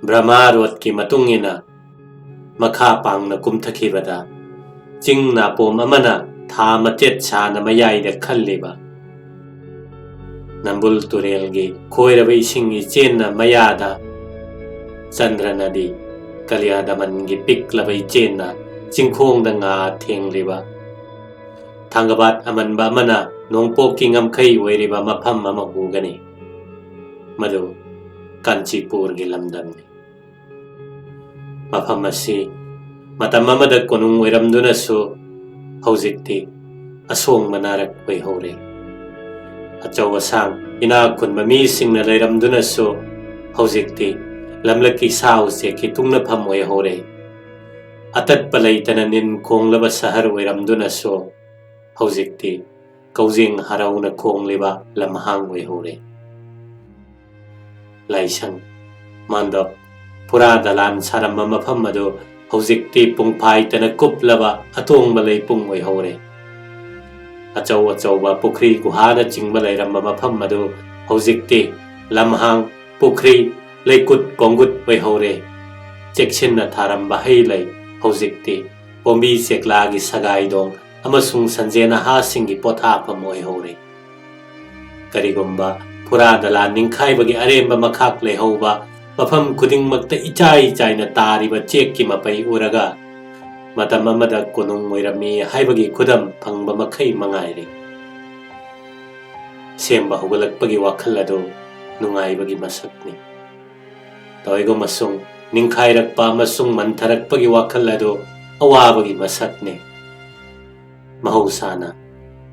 Brahma rot ki matungina makha pangna kumthakibada chingna pom amana tha matet chana mayai da khalliba Nambul turelgi khoiraba isingi chenna mayada Chandra nadi kalyadamangi piklaba chenna chingkhong da nga thengliba Thangabat amanba amana nongpoki ngamkhai oiriba mafam ama ugani Madu Kanchipur gi lamdamni Mafam asi matam amada konung oiramduna su haujikti asong manarak oihore Achaw asang ina kunba mi singna leiramduna su haujikti lamlaki sao se ki tungna pham oihore atat palaitana nin khonglaba sahar oiramduna su haujikti kaujing harauna khongliba lamhang oihore Laisang mandap pura dalan saramba mafam adu haujikti pungphai tana kuplaba atong balai pung oihore Achaw achawba pukri guhana chingba leiramba mafam adu haujikti lamhang pukri leikut kongut oihore cheksinna tharamba heilai haujikti pombi seklagi sagai dong amasung sanjena ha singi pothapam oihore karigumba pura dalan ningkhaibagi aremba makhak lehauba mafam khudingmakta ichai chaina tariba chekki mapai uraga matam amada konung oirami haibagi khudam phangba makhai mangairi semba hugalakpagi wakhal adu nungaibagi masakni toigo masung ningkhairakpa amasung mantharakpagi wakhal adu awabagi masakni mahausana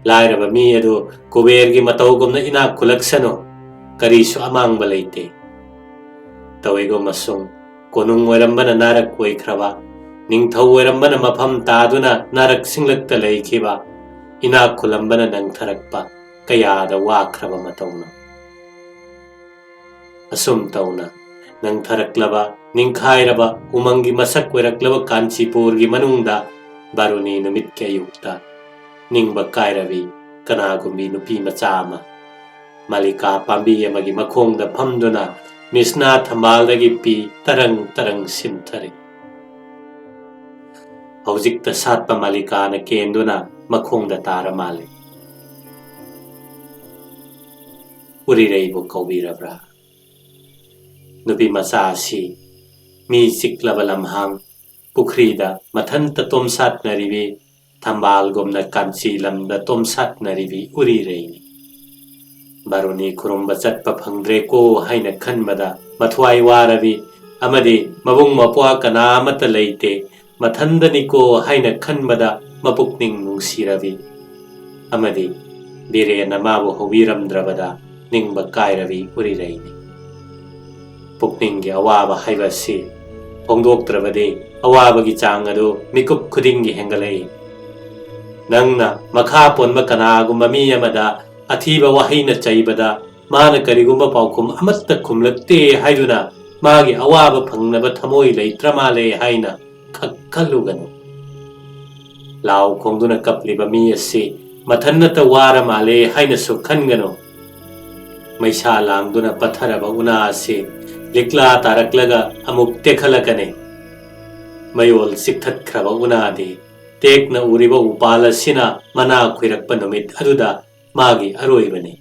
lairaba mi adu kubergi matawgumna ina khulaksano karisu amangba leite Tawego masung konung oirambana narak oikraba ningthau oirambana mafam taduna narak singlakta leikhiba ina khulambana nangtharakpa kayada wakraba matawna asum tawna nangtharaklaba ningkhairaba umangi masak oiraklaba Kanchipurgi manungda baruni numit kayukta ningba kairabi kanagumbi nupi machama malika pambi amagi makhongda phamduna Misna thambaldagi pi tarang tarang simthari Haujikta satpa malika na kenduna makhongda tara male Urirei bu kaubirabra Nupi macha si mi siklaba lamhang pukrida mathanta tomsat naribi thambalgumna kanchi lamda tomsat naribi Urirei Baruni kurumba chatpa phangdre ko haina khanbada mathwai warabi amadi mabung mapwa kana amata leite mathandani ko haina khanbada mapukning nungsirabi amadi bire namabu hobiramdrabada ningba kairabi Urireini pukningi awaba haibasi phongdoktrabade awabagi chang adu mikup khudingi hengalei nangna makha ponba kanagumba mi amada Athiba wahina chaibada mana karigumba paukum amatta kumlakte haiduna magi awaba phangnaba thamoi leitramale haina khakkaluganu Lao khongduna kapliba mi asi mathannata wara male haina su khanganu Maisa langduna patharaba una asi likla taraklaga amuk tekhalakane Mayol sikthatkraba unadi tekna uriba upala sina mana khuirakpa numit aduda Magi aroibani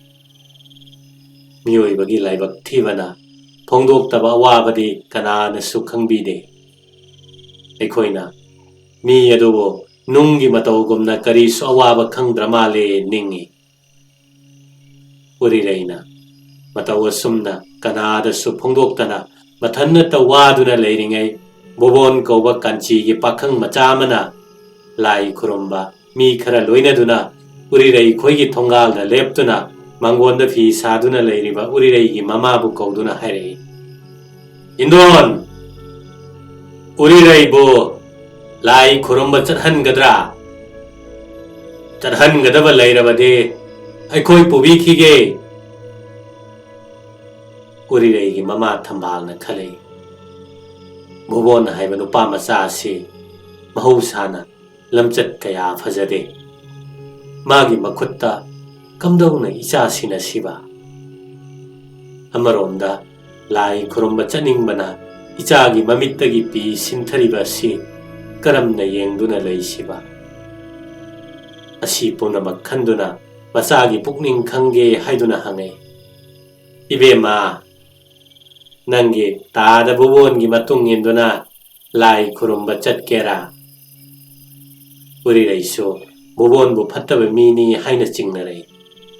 Miyoibagi laibak thibana phongdoktaba awabadi kanana su khangbide Ekhoina mi adubo nungi matawgumna karisu awaba khangdramale ningi Urireina matawasumna kanada su phongdoktana mathanna tawaduna leiringai bobon kauba kanchi gi pakhang machamana lai khurumba mi khara loinaduna Urirei khoigi thongalda leptuna mangonda fi saduna leiriba Urirei gi mamabu kauduna hairei Indon Urirei bo lai khurumba chathangadra chathangadaba leirabade aikhoi pubikhige Urirei gi mama thambalna khalei Bobon haiba nupa macha asi mahausana lamchat kaya phajade Magi makhutta kamdongna icha sina siba Amaronda lai khurumba chaningbana ꯏꯆꯥꯒꯤ ꯃꯃꯤꯠꯇꯒꯤ ꯄꯤ ꯁꯤꯟꯊꯔꯤꯕ ꯑꯁꯤ ꯀꯔꯝꯅ ꯌꯦꯡꯗꯨꯅ ꯂꯩꯁꯤꯕ? ꯑꯁꯤ ꯄꯨꯝꯅꯃꯛ ꯈꯟꯗꯨꯅ ꯃꯆꯥꯒꯤ ꯄꯨꯛꯅꯤꯡ ꯈꯪꯒꯦ ꯍꯥꯏꯗꯨꯅ ꯍꯪꯉꯦ, "ꯏꯕꯦꯝꯃ, ꯅꯪꯒꯤ ꯇꯥꯗ ꯕꯣꯕꯣꯟꯒꯤ ꯃꯇꯨꯡ ꯏꯟꯗꯨꯅ ꯂꯥꯏ ꯈꯨꯔꯨꯝꯕ ꯆꯠꯀꯦꯔꯥ?" ꯎꯔꯤꯔꯩꯁꯨ ꯕꯣꯕꯣꯟꯕꯨ ꯐꯠꯇꯕ ꯃꯤꯅꯤ ꯍꯥꯏꯅ ꯆꯤꯡꯅꯔꯛꯏ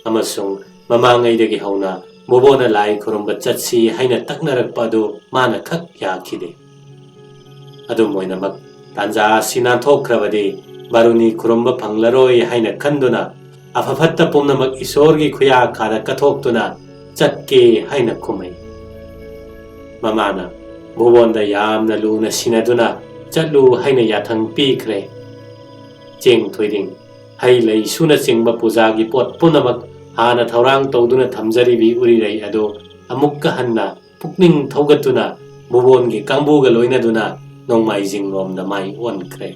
ꯑꯃꯁꯨꯡ ꯃꯃꯥꯡꯉꯩꯗꯒꯤ ꯍꯧꯅ ꯕꯣꯕꯣꯟꯅ ꯂꯥꯏ ꯈꯨꯔꯨꯝꯕ ꯆꯠꯁꯤ ꯍꯥꯏꯅ ꯇꯛꯅꯔꯛꯄ ꯑꯗꯨ ꯃꯥꯅ ꯈꯛ ꯌꯥꯈꯤꯗꯦ꯫ ꯑꯗꯨꯝ ꯑꯣꯏꯅꯃꯛ ꯇꯥꯟꯖꯥ ꯑꯁꯤ ꯅꯥꯟꯊꯣꯛꯈ꯭ꯔꯕꯗꯤ ꯕꯥꯔꯨꯅꯤ ꯈꯨꯔꯨꯝꯕ ꯐꯪꯂꯔꯣꯏ ꯍꯥꯏꯅ ꯈꯟꯗꯨꯅ ꯑꯐ ꯐꯠꯇ ꯄꯨꯝꯅꯃꯛ ꯏꯁꯣꯔꯒꯤ ꯈꯨꯌꯥꯈꯥꯗ ꯀꯠꯊꯣꯛꯇꯨꯅ ꯆꯠꯀꯦ ꯍꯥꯏꯅ ꯈꯨꯝꯃꯩ꯫ ꯃꯃꯥꯅ ꯕꯣꯕꯣꯟꯗ ꯌꯥꯝꯅ ꯂꯨꯅ ꯁꯤꯟꯅꯗꯨꯅ ꯆꯠꯂꯨ ꯍꯥꯏꯅ ꯌꯥꯊꯪ ꯄꯤꯈ꯭ꯔꯦ꯫ ꯆꯦꯡ ꯊꯣꯏꯗꯤꯡ, ꯍꯩ ꯂꯩ ꯁꯨꯅꯆꯤꯡꯕ ꯄꯨꯖꯥꯒꯤ ꯄꯣꯠ ꯄꯨꯝꯅꯃꯛ ꯍꯥꯟꯅ ꯊꯧꯔꯥꯡ ꯇꯧꯗꯨꯅ ꯊꯝꯖꯔꯤꯕꯤ ꯎꯔꯤꯔꯩ ꯑꯗꯨ ꯑꯃꯨꯛꯀ ꯍꯟꯅ ꯄꯨꯛꯅꯤꯡ ꯊꯧꯒꯠꯇꯨꯅ ꯕꯣꯕꯣꯟꯒꯤ ꯀꯥꯡꯕꯨꯒ ꯂꯣꯏꯅꯗꯨꯅ ꯅꯣꯡꯃꯥꯏꯖꯤꯡ ꯂꯣꯝꯗ ꯃꯥꯏ ꯑꯣꯟꯈ꯭ꯔꯦ꯫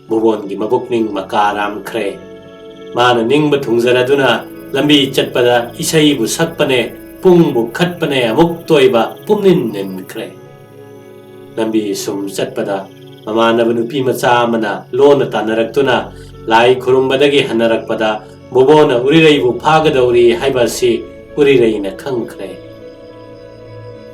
ꯕꯣꯕꯣꯟꯒꯤ ꯃꯕꯨꯛꯅꯤꯡ ꯃꯀꯥꯔꯥꯝꯈ꯭ꯔꯦ꯫ ꯃꯥꯅ ꯅꯤꯡꯕ ꯊꯨꯡꯖꯔꯗꯨꯅ ꯂꯝꯕꯤ ꯆꯠꯄꯗ ꯏꯁꯩꯕꯨ ꯁꯛꯄꯅꯦ, ꯄꯨꯡꯕꯨ ꯈꯠꯄꯅꯦ ꯑꯃꯨꯛ ꯇꯣꯏꯕ ꯄꯨꯝꯅꯤꯟ ꯅꯤꯟꯈ꯭ꯔꯦ꯫ ꯂꯝꯕꯤ ꯁꯨꯝ ꯆꯠꯄꯗ ꯃꯃꯥꯟꯅꯕ ꯅꯨꯄꯤ ꯃꯆꯥ ꯑꯃꯅ ꯂꯣꯟꯅ ꯇꯥꯟꯅꯔꯛꯇꯨꯅ ꯂꯥꯏ ꯈꯨꯔꯨꯝꯕꯗꯒꯤ ꯍꯟꯅꯔꯛꯄꯗ ꯕꯣꯕꯣꯟꯅ ꯎꯔꯤꯔꯩꯕꯨ ꯐꯥꯒꯗꯧꯔꯤ ꯍꯥꯏꯕ ꯑꯁꯤ ꯎꯔꯤꯔꯩꯅ ꯈꯪꯈ꯭ꯔꯦ꯫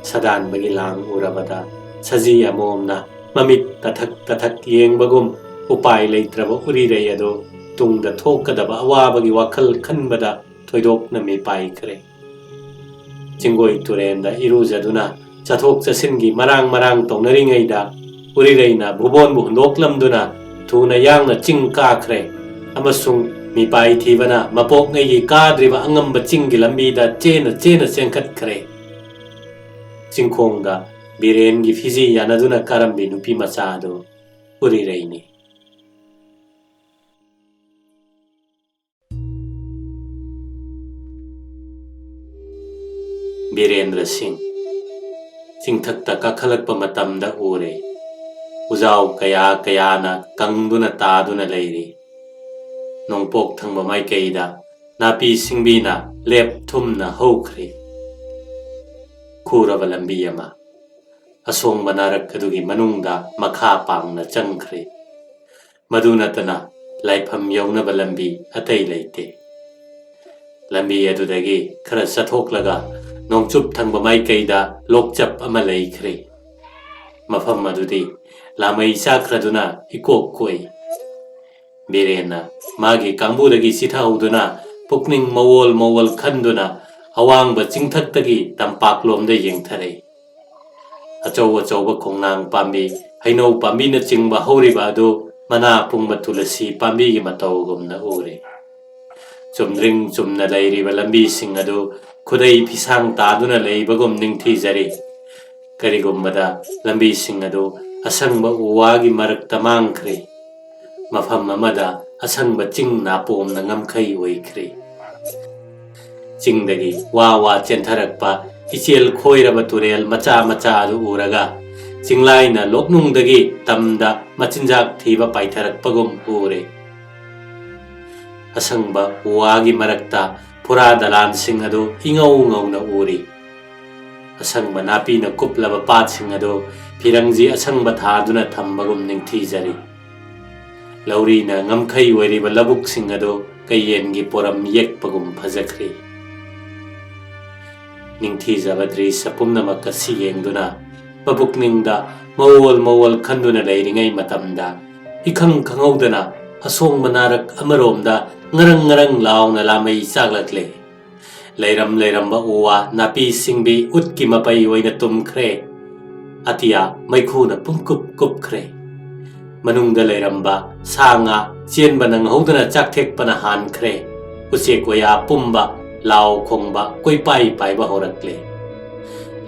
ꯁꯗꯥꯟꯕꯒꯤ ꯂꯥꯡ ꯎꯔꯕꯗ ꯁꯖꯤ ꯑꯃꯣꯝꯅ ꯃꯃꯤꯠ ꯇꯊꯛ ꯇꯊꯛ ꯌꯦꯡꯕꯒꯨꯝ ꯎꯄꯥꯏ ꯂꯩꯇ꯭ꯔꯕ ꯎꯔꯤꯔꯩ ꯑꯗꯨ ꯇꯨꯡꯗ ꯊꯣꯛꯀꯗꯕ ꯑꯋꯥꯕꯒꯤ ꯋꯥꯈꯜ ꯈꯟꯕꯗ ꯊꯣꯏꯗꯣꯛꯅ ꯃꯤꯄꯥꯏꯈ꯭ꯔꯦ꯫ ꯆꯤꯡꯒꯣꯏ ꯇꯨꯔꯦꯟꯗ ꯏꯔꯨꯖꯗꯨꯅ ꯆꯠꯊꯣꯛ ꯆꯠꯁꯤꯟꯒꯤ ꯃꯔꯥꯡ ꯃꯔꯥꯡ ꯇꯧꯅꯔꯤꯉꯩꯗ ꯎꯔꯤꯔꯩꯅ ꯕꯣꯕꯣꯟꯕꯨ ꯍꯨꯟꯗꯣꯛꯂꯝꯗꯨꯅ ꯊꯨꯅ ꯌꯥꯡꯅ ꯆꯤꯡ ꯀꯥꯈ꯭ꯔꯦ ꯑꯃꯁꯨꯡ ꯃꯤꯄꯥꯏ ꯊꯤꯕꯅ ꯃꯄꯣꯛꯉꯩꯒꯤ ꯀꯥꯗ꯭ꯔꯤꯕ ꯑꯉꯝꯕ ꯆꯤꯡꯒꯤ ꯂꯝꯕꯤꯗ ꯆꯦꯅ ꯆꯦꯅ ꯆꯦꯟꯈꯠꯈ꯭ꯔꯦ꯫ ꯆꯤꯡꯈꯣꯡꯗ ꯕꯤꯔꯦꯟꯒꯤ ꯐꯤꯖꯤ ꯌꯥꯅꯗꯨꯅ ꯀꯥꯔꯝꯕꯤ ꯅꯨꯄꯤ ꯃꯆꯥ ꯑꯗꯨ ꯎꯔꯤꯔꯩꯅꯤ꯫ ꯕꯤꯔꯦꯟꯗ꯭ꯔ ꯁꯤꯡ ꯆꯤꯡꯊꯛꯇ ꯀꯥꯈꯠꯂꯛꯄ ꯃꯇꯝꯗ ꯎꯔꯦ ꯎꯖꯥꯎ ꯀꯌꯥ ꯀꯌꯥꯅ ꯀꯪꯗꯨꯅ ꯇꯥꯗꯨꯅ ꯂꯩꯔꯤ꯫ ꯅꯣꯡꯄꯣꯛ ꯊꯪꯕ ꯃꯥꯏꯀꯩꯗ ꯅꯥꯄꯤ ꯁꯤꯡꯕꯤꯅ ꯂꯦꯞ ꯊꯨꯝꯅ ꯍꯧꯈ꯭ꯔꯤ꯫ ꯈꯨꯔꯕ ꯂꯝꯕꯤ ꯑꯃ ꯑꯁꯣꯡꯕ ꯅꯥꯔꯛ ꯑꯗꯨꯒꯤ ꯃꯅꯨꯡꯗ ꯃꯈꯥ ꯄꯥꯡꯅ ꯆꯪꯈ꯭ꯔꯤ꯫ ꯃꯗꯨ ꯅꯠꯇꯅ ꯂꯥꯏꯐꯝ ꯌꯧꯅꯕ ꯂꯝꯕꯤ ꯑꯇꯩ ꯂꯩꯇꯦ꯫ ꯂꯝꯕꯤ ꯑꯗꯨꯗꯒꯤ ꯈꯔ ꯆꯠꯊꯣꯛꯂꯒ ꯅꯣꯡꯆꯨꯞ ꯊꯪꯕ ꯃꯥꯏꯀꯩꯗ ꯂꯣꯛꯆꯞ ꯑꯃ ꯂꯩꯈ꯭ꯔꯤ꯫ ꯃꯐꯝ ꯑꯗꯨꯗꯤ ꯂꯥꯃꯩ ꯆꯥꯈ꯭ꯔꯗꯨꯅ ꯏꯀꯣꯛ ꯀꯣꯛꯏ꯫ ꯕꯤꯔꯦꯟꯅ ꯃꯥꯒꯤ ꯀꯥꯡꯕꯨꯗꯒꯤ ꯆꯤꯊꯍꯧꯗꯨꯅ ꯄꯨꯛꯅꯤꯡ ꯃꯋꯣꯜ ꯃꯋꯣꯜ ꯈꯟꯗꯨꯅ ꯑꯋꯥꯡꯕ ꯆꯤꯡꯊꯛꯇꯒꯤ ꯇꯝꯄꯥꯛꯂꯣꯝꯗ ꯌꯦꯡꯊꯔꯛꯏ꯫ ꯑꯆꯧ ꯑꯆꯧꯕ ꯈꯣꯡꯅꯥꯡ ꯄꯥꯝꯕꯤ, ꯍꯩꯅꯧ ꯄꯥꯝꯕꯤꯅꯆꯤꯡꯕ ꯍꯧꯔꯤꯕ ꯑꯗꯨ ꯃꯅꯥ ꯄꯨꯡꯕ ꯇꯨꯂꯁꯤ ꯄꯥꯝꯕꯤꯒꯤ ꯃꯇꯧꯒꯨꯝꯅ ꯎꯔꯦ꯫ ꯆꯨꯝꯗ꯭ꯔꯤꯡ ꯆꯨꯝꯅ ꯂꯩꯔꯤꯕ ꯂꯝꯕꯤꯁꯤꯡ ꯑꯗꯨ ꯈꯨꯗꯩ ꯐꯤꯁꯥꯡ ꯇꯥꯗꯨꯅ ꯂꯩꯕꯒꯨꯝ ꯅꯤꯡꯊꯤꯖꯔꯤ꯫ ꯀꯔꯤꯒꯨꯝꯕꯗ ꯂꯝꯕꯤꯁꯤꯡ ꯑꯗꯨ ꯑꯁꯪꯕ ꯎ ꯋꯥꯒꯤ ꯃꯔꯛꯇ ꯃꯥꯡꯈ꯭ꯔꯤ꯫ ꯃꯐꯝ ꯑꯃꯗ ꯑꯁꯪꯕ ꯆꯤꯡ ꯅꯥꯄꯣꯝꯅ ꯉꯝꯈꯩ ꯑꯣꯏꯈ꯭ꯔꯤ꯫ ꯆꯤꯡꯗꯒꯤ ꯋꯥ ꯋꯥ ꯆꯦꯟꯊꯔꯛꯄ ꯏꯆꯦꯜ ꯈꯣꯏꯔꯕ ꯇꯨꯔꯦꯜ ꯃꯆꯥ ꯃꯆꯥ ꯑꯗꯨ ꯎꯔꯒ ꯆꯤꯡꯂꯥꯏꯅ ꯂꯣꯛꯅꯨꯡꯗꯒꯤ ꯇꯝꯗ ꯃꯆꯤꯟꯖꯥꯛ ꯊꯤꯕ ꯄꯥꯏꯊꯔꯛꯄꯒꯨꯝ ꯎꯔꯦ꯫ ꯑꯁꯪꯕ ꯎ ꯋꯥꯒꯤ ꯃꯔꯛꯇ ꯐꯨꯔꯥ ꯗꯂꯥꯟꯁꯤꯡ ꯑꯗꯨ ꯏꯉꯧ ꯉꯧꯅ ꯎꯔꯤ꯫ ꯑꯁꯪꯕ ꯅꯥꯄꯤꯅ ꯀꯨꯞꯂꯕ ꯄꯥꯠꯁꯤꯡ ꯑꯗꯨ ꯐꯤꯔꯪꯖꯤ ꯑꯁꯪꯕ ꯊꯥꯗꯨꯅ ꯊꯝꯕꯒꯨꯝ ꯅꯤꯡꯊꯤꯖꯔꯤ꯫ ꯂꯧꯔꯤꯅ ꯉꯝꯈꯩ ꯑꯣꯏꯔꯤꯕ ꯂꯧꯕꯨꯛꯁꯤꯡ ꯑꯗꯨ ꯀꯩꯌꯦꯟꯒꯤ ꯄꯣꯔꯝ ꯌꯦꯛꯄꯒꯨꯝ ꯐꯖꯈ꯭ꯔꯤ꯫ ꯅꯤꯡꯊꯤꯖꯕ ꯗ꯭ꯔꯤꯁ ꯄꯨꯝꯅꯃꯛ ꯑꯁꯤ ꯌꯦꯡꯗꯨꯅ ꯃꯄꯨꯛꯅꯤꯡꯗ ꯃꯋꯣꯜ ꯃꯋꯣꯜ ꯈꯟꯗꯨꯅ ꯂꯩꯔꯤꯉꯩ ꯃꯇꯝꯗ ꯏꯈꯪ ꯈꯪꯍꯧꯗꯅ ꯑꯁꯣꯡꯕ ꯅꯥꯔꯛ ꯑꯃꯔꯣꯝꯗ ꯉꯔꯪ ꯉꯔꯪ ꯂꯥꯎꯅ ꯂꯥꯃꯩ ꯆꯥꯛꯂꯛꯂꯦ꯫ ꯂꯩꯔꯝ ꯂꯩꯔꯝꯕ ꯎ ꯋꯥ ꯅꯥꯄꯤ ꯁꯤꯡꯕꯤ ꯎꯠꯀꯤ ꯃꯄꯩ ꯑꯣꯏꯅ ꯇꯨꯝꯈ꯭ꯔꯦ꯫ ꯑꯇꯤꯌꯥ ꯃꯩꯈꯨꯅ ꯄꯨꯡꯀꯨꯞ ꯀꯨꯞꯈ꯭ꯔꯦ꯫ ꯃꯅꯨꯡꯗ ꯂꯩꯔꯝꯕ ꯁꯥ ꯉꯥ ꯆꯦꯟꯕ ꯅꯪꯍꯧꯗꯅ ꯆꯥꯛꯊꯦꯛꯄꯅ ꯍꯥꯟꯈ꯭ꯔꯦ꯫ ꯎꯆꯦꯛ ꯋꯥꯌꯥ ꯄꯨꯝꯕ ꯂꯥꯎ ꯈꯣꯡꯕ ꯀꯣꯏꯄꯥꯏ ꯄꯥꯏꯕ ꯍꯧꯔꯛꯂꯦ꯫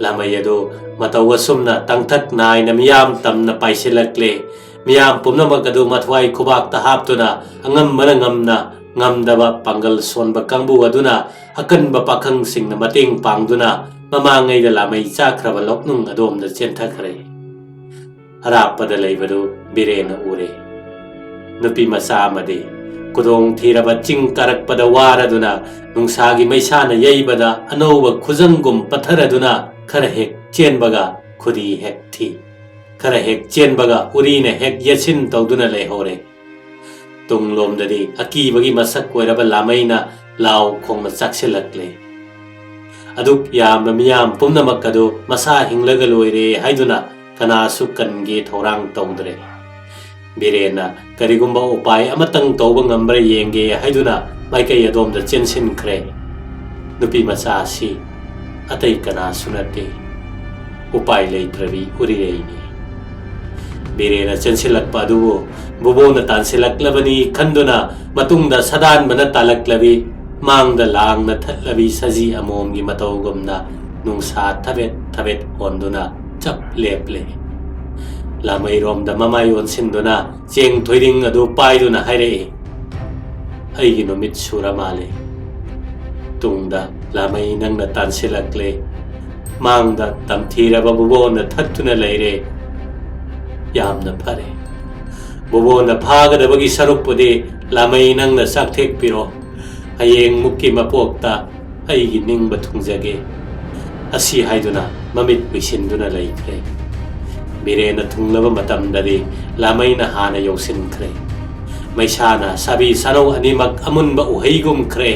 ꯂꯥꯃꯩ ꯑꯗꯨ ꯃꯇꯧ ꯑꯁꯨꯝꯅ ꯇꯪꯊꯛ ꯅꯥꯏꯅ ꯃꯤꯌꯥꯝ ꯇꯝꯅ ꯄꯥꯏꯁꯤꯜꯂꯛꯂꯦ꯫ ꯃꯤꯌꯥꯝ ꯄꯨꯝꯅꯃꯛ ꯑꯗꯨ ꯃꯊ꯭ꯋꯥꯏ ꯈꯨꯕꯥꯛꯇ ꯍꯥꯞꯇꯨꯅ ꯑꯉꯝꯕꯅ ꯉꯝꯅ, ꯉꯝꯗꯕ ꯄꯥꯡꯒꯜ ꯁꯣꯟꯕ ꯀꯥꯡꯕꯨ ꯑꯗꯨꯅ ꯑꯀꯟꯕ ꯄꯥꯈꯪꯁꯤꯡꯅ ꯃꯇꯦꯡ ꯄꯥꯡꯗꯨꯅ ꯃꯃꯥꯡꯉꯩꯗ ꯂꯥꯃꯩ ꯆꯥꯈ꯭ꯔꯕ ꯂꯣꯛꯅꯨꯡ ꯑꯗꯣꯝꯗ ꯆꯦꯟꯊꯈ꯭ꯔꯦ꯫ ꯑꯔꯥꯞꯄꯗ ꯂꯩꯕꯗꯨ ꯕꯤꯔꯦꯟꯅ ꯎꯔꯦ꯫ ꯅꯨꯄꯤ ꯃꯆꯥ ꯑꯃꯗꯤ ꯈꯨꯗꯣꯡ ꯊꯤꯔꯕ ꯆꯤꯡ ꯀꯥꯔꯛꯄꯗ ꯋꯥꯔꯗꯨꯅ ꯅꯨꯡꯁꯥꯒꯤ ꯃꯩꯁꯥꯅ ꯌꯩꯕꯗ ꯑꯅꯧꯕ ꯈꯨꯖꯪꯒꯨꯝ ꯄꯠꯊꯔꯗꯨꯅ ꯈꯔ ꯍꯦꯛ ꯆꯦꯟꯕꯒ ꯈꯨꯗꯤ ꯍꯦꯛ ꯊꯤ ꯈꯔ ꯍꯦꯛ ꯆꯦꯟꯕꯒ ꯎꯔꯤꯅ ꯍꯦꯛ ꯌꯦꯠꯁꯤꯟ ꯇꯧꯗꯨꯅ ꯂꯩꯍꯧꯔꯦ ꯇꯨꯡꯂꯣꯝꯗꯗꯤ ꯑꯀꯤꯕꯒꯤ ꯃꯁꯛ ꯑꯣꯏꯔꯕ ꯂꯥꯃꯩꯅ ꯂꯥꯎ ꯈꯣꯡꯅ ꯆꯥꯛꯁꯤꯜꯂꯛꯂꯦ ꯑꯗꯨꯛ ꯌꯥꯝꯕ ꯃꯤꯌꯥꯝ ꯄꯨꯝꯅꯃꯛ ꯑꯗꯨ ꯃꯁꯥ ꯍꯤꯡꯂꯒ ꯂꯣꯏꯔꯦ ꯍꯥꯏꯗꯨꯅ ꯀꯅꯥꯁꯨ ꯀꯟꯒꯦ ꯊꯧꯔꯥꯡ ꯇꯧꯗ꯭ꯔꯦ ꯕꯤꯔꯦꯟꯅ ꯀꯔꯤꯒꯨꯝꯕ ꯎꯄꯥꯏ ꯑꯃꯇꯪ ꯇꯧꯕ ꯉꯝꯕ꯭ꯔꯥ ꯌꯦꯡꯒꯦ ꯍꯥꯏꯗꯨꯅ ꯃꯥꯏꯀꯩ ꯑꯗꯣꯝꯗ ꯆꯦꯟꯁꯤꯟꯈ꯭ꯔꯦ ꯅꯨꯄꯤ ꯃꯆꯥ ꯑꯁꯤ ꯑꯇꯩ ꯀꯅꯥꯁꯨ ꯅꯠꯇꯦ ꯎꯄꯥꯏ ꯂꯩꯇ꯭ꯔꯕꯤ ꯎꯔꯤꯔꯩꯅꯤ ꯕꯤꯔꯦꯟꯅ ꯆꯦꯟꯁꯤꯜꯂꯛꯄ ꯑꯗꯨꯕꯨ ꯕꯣꯕꯣꯅ ꯇꯥꯟꯁꯤꯜꯂꯛꯂꯕꯅꯤ ꯈꯟꯗꯨꯅ ꯃꯇꯨꯡꯗ ꯁꯗꯥꯟꯕꯅ ꯇꯥꯜꯂꯛꯂꯕꯤ ꯃꯥꯡꯗ ꯂꯥꯡꯅ ꯊꯠꯂꯕꯤ ꯁꯖꯤ ꯑꯃꯣꯝꯒꯤ ꯃꯇꯧꯒꯨꯝꯅ ꯅꯨꯡꯁꯥ ꯊꯕꯦꯠ ꯊꯕꯦꯠ ꯍꯣꯟꯗꯨꯅ ꯆꯞ ꯂꯦꯞꯂꯦ ꯂꯥꯃꯩꯔꯣꯝꯗ ꯃꯃꯥꯏ ꯑꯣꯟꯁꯤꯟꯗꯨꯅ ꯆꯦꯡ ꯊꯣꯏꯗꯤꯡ ꯑꯗꯨ ꯄꯥꯏꯗꯨꯅ ꯍꯥꯏꯔꯛꯏ ꯑꯩꯒꯤ ꯅꯨꯃꯤꯠ ꯁꯨꯔ ꯃꯥꯜꯂꯦ ꯇꯨꯡꯗ ꯂꯥꯃꯩ ꯅꯪꯅ ꯇꯥꯟꯁꯤꯜꯂꯛꯂꯦ ꯃꯥꯡꯗ ꯇꯝꯊꯤꯔꯕ ꯕꯣꯕꯣꯅ ꯊꯠꯇꯨꯅ ꯂꯩꯔꯦ ꯌꯥꯝꯅ ꯐꯔꯦ ꯕꯣꯕꯣꯅ ꯐꯥꯒꯗꯕꯒꯤ ꯁꯔꯨꯛꯄꯨꯗꯤ ꯂꯥꯃꯩ ꯅꯪꯅ ꯆꯥꯛꯊꯦꯛꯄꯤꯔꯣ ꯍꯌꯦꯡ ꯃꯨꯛꯀꯤ ꯃꯄꯣꯛꯇ ꯑꯩꯒꯤ ꯅꯤꯡꯕ ꯊꯨꯡꯖꯒꯦ ꯑꯁꯤ ꯍꯥꯏꯗꯨꯅ ꯃꯃꯤꯠ ꯎꯏꯁꯤꯟꯗꯨꯅ ꯂꯩꯈ꯭ꯔꯦ ꯕꯤꯔꯦꯟꯅ ꯊꯨꯡꯂꯕ ꯃꯇꯝꯗꯗꯤ ꯂꯥꯃꯩꯅ ꯍꯥꯟꯅ ꯌꯧꯁꯤꯟꯈ꯭ꯔꯦ ꯃꯩꯁꯥꯅ ꯁꯥꯕꯤ ꯁꯥꯅꯧ ꯑꯅꯤꯃꯛ ꯑꯃꯨꯟꯕ ꯎꯍꯩꯒꯨꯝꯈ꯭ꯔꯦ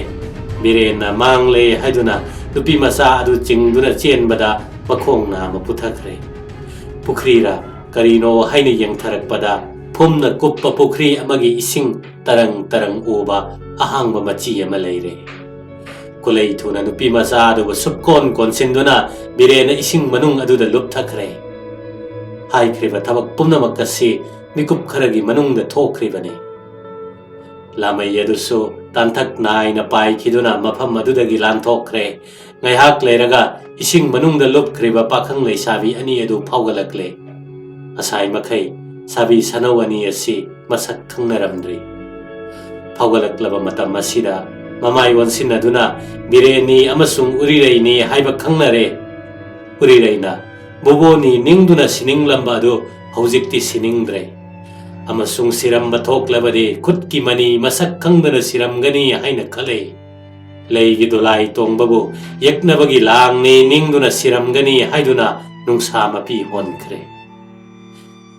ꯕꯤꯔꯦꯟꯅ ꯃꯥꯡꯂꯦ ꯍꯥꯏꯗꯨꯅ ꯅꯨꯄꯤ ꯃꯆꯥ ꯑꯗꯨ ꯆꯤꯡꯗꯨꯅ ꯆꯦꯟꯕꯗ ꯃꯈꯣꯡ ꯅꯥꯝꯃ ꯄꯨꯊꯈ꯭ꯔꯦ ꯄꯨꯈ꯭ꯔꯤꯔ ꯀꯔꯤꯅꯣ ꯍꯥꯏꯅ ꯌꯦꯡꯊꯔꯛꯄꯗ ꯐꯨꯝꯅ ꯀꯨꯞꯄ ꯄꯨꯈ꯭ꯔꯤ ꯑꯃꯒꯤ ꯏꯁꯤꯡ ꯇꯔꯪ ꯇꯔꯪ ꯎꯕ ꯑꯍꯥꯡꯕ ꯃꯆꯤ ꯑꯃ ꯂꯩꯔꯦ ꯀꯨꯂꯩ ꯊꯨꯅ ꯅꯨꯄꯤ ꯃꯆꯥ ꯑꯗꯨꯕꯨ ꯁꯨꯞꯀꯣꯟ ꯀꯣꯟꯁꯤꯟꯗꯨꯅ ꯕꯤꯔꯦꯟꯅ ꯏꯁꯤꯡ ꯃꯅꯨꯡ ꯑꯗꯨꯗ ꯂꯨꯞꯊꯈ꯭ꯔꯦ ꯍꯥꯏꯈ꯭ꯔꯤꯕ ꯊꯕꯛ ꯄꯨꯝꯅꯃꯛ ꯑꯁꯤ ꯃꯤꯀꯨꯞ ꯈꯔꯒꯤ ꯃꯅꯨꯡꯗ ꯊꯣꯛꯈ꯭ꯔꯤꯕꯅꯤ ꯂꯥꯃꯩ ꯑꯗꯨꯁꯨ ꯇꯥꯟꯊꯛ ꯅꯥꯏꯅ ꯄꯥꯏꯈꯤꯗꯨꯅ ꯃꯐꯝ ꯑꯗꯨꯗꯒꯤ ꯂꯥꯟꯊꯣꯛꯈ꯭ꯔꯦ ꯉꯥꯏꯍꯥꯛ ꯂꯩꯔꯒ ꯏꯁꯤꯡ ꯃꯅꯨꯡꯗ ꯂꯨꯞꯈ꯭ꯔꯤꯕ ꯄꯥꯈꯪ ꯂꯩꯁꯥꯕꯤ ꯑꯅꯤ ꯑꯗꯨ ꯐꯥꯎꯒꯠꯂꯛꯂꯦ ꯑꯁꯥꯏ ꯃꯈꯩ ꯁꯥꯕꯤ ꯁꯥꯅꯧ ꯑꯅꯤ ꯑꯁꯤ ꯃꯁꯛ ꯈꯪꯅꯔꯝꯗ꯭ꯔꯤ ꯐꯥꯎꯒꯠꯂꯛꯂꯕ ꯃꯇꯝ ꯑꯁꯤꯗ ꯃꯃꯥꯏ ꯑꯣꯟꯁꯤꯟꯅꯗꯨꯅ ꯕꯤꯔꯦꯟꯅꯤ ꯑꯃꯁꯨꯡ ꯎꯔꯤꯔꯩꯅꯤ ꯍꯥꯏꯕ ꯈꯪꯅꯔꯦ ꯎꯔꯤꯔꯩꯅ ꯕꯣꯕꯣꯅꯤ ꯅꯤꯡꯗꯨꯅ ꯁꯤꯅꯤꯡꯂꯝꯕ ꯑꯗꯨ ꯍꯧꯖꯤꯛꯇꯤ ꯁꯤꯅꯤꯡꯗ꯭ꯔꯦ ꯑꯃꯁꯨꯡ ꯁꯤꯔꯝꯕ ꯊꯣꯛꯂꯕꯗꯤ ꯈꯨꯠꯀꯤ ꯃꯅꯤ ꯃꯁꯛ ꯈꯪꯗꯅ ꯁꯤꯔꯝꯒꯅꯤ ꯍꯥꯏꯅ ꯈꯜꯂꯦ ꯂꯩꯒꯤ ꯗꯣꯂꯥꯏ ꯇꯣꯡꯕꯕꯨ ꯌꯦꯛꯅꯕꯒꯤ ꯂꯥꯡꯅꯤ ꯅꯤꯡꯗꯨꯅ ꯁꯤꯔꯝꯒꯅꯤ ꯍꯥꯏꯗꯨꯅ ꯅꯨꯡꯁꯥ ꯃꯄꯤ ꯍꯣꯟꯈ꯭ꯔꯦ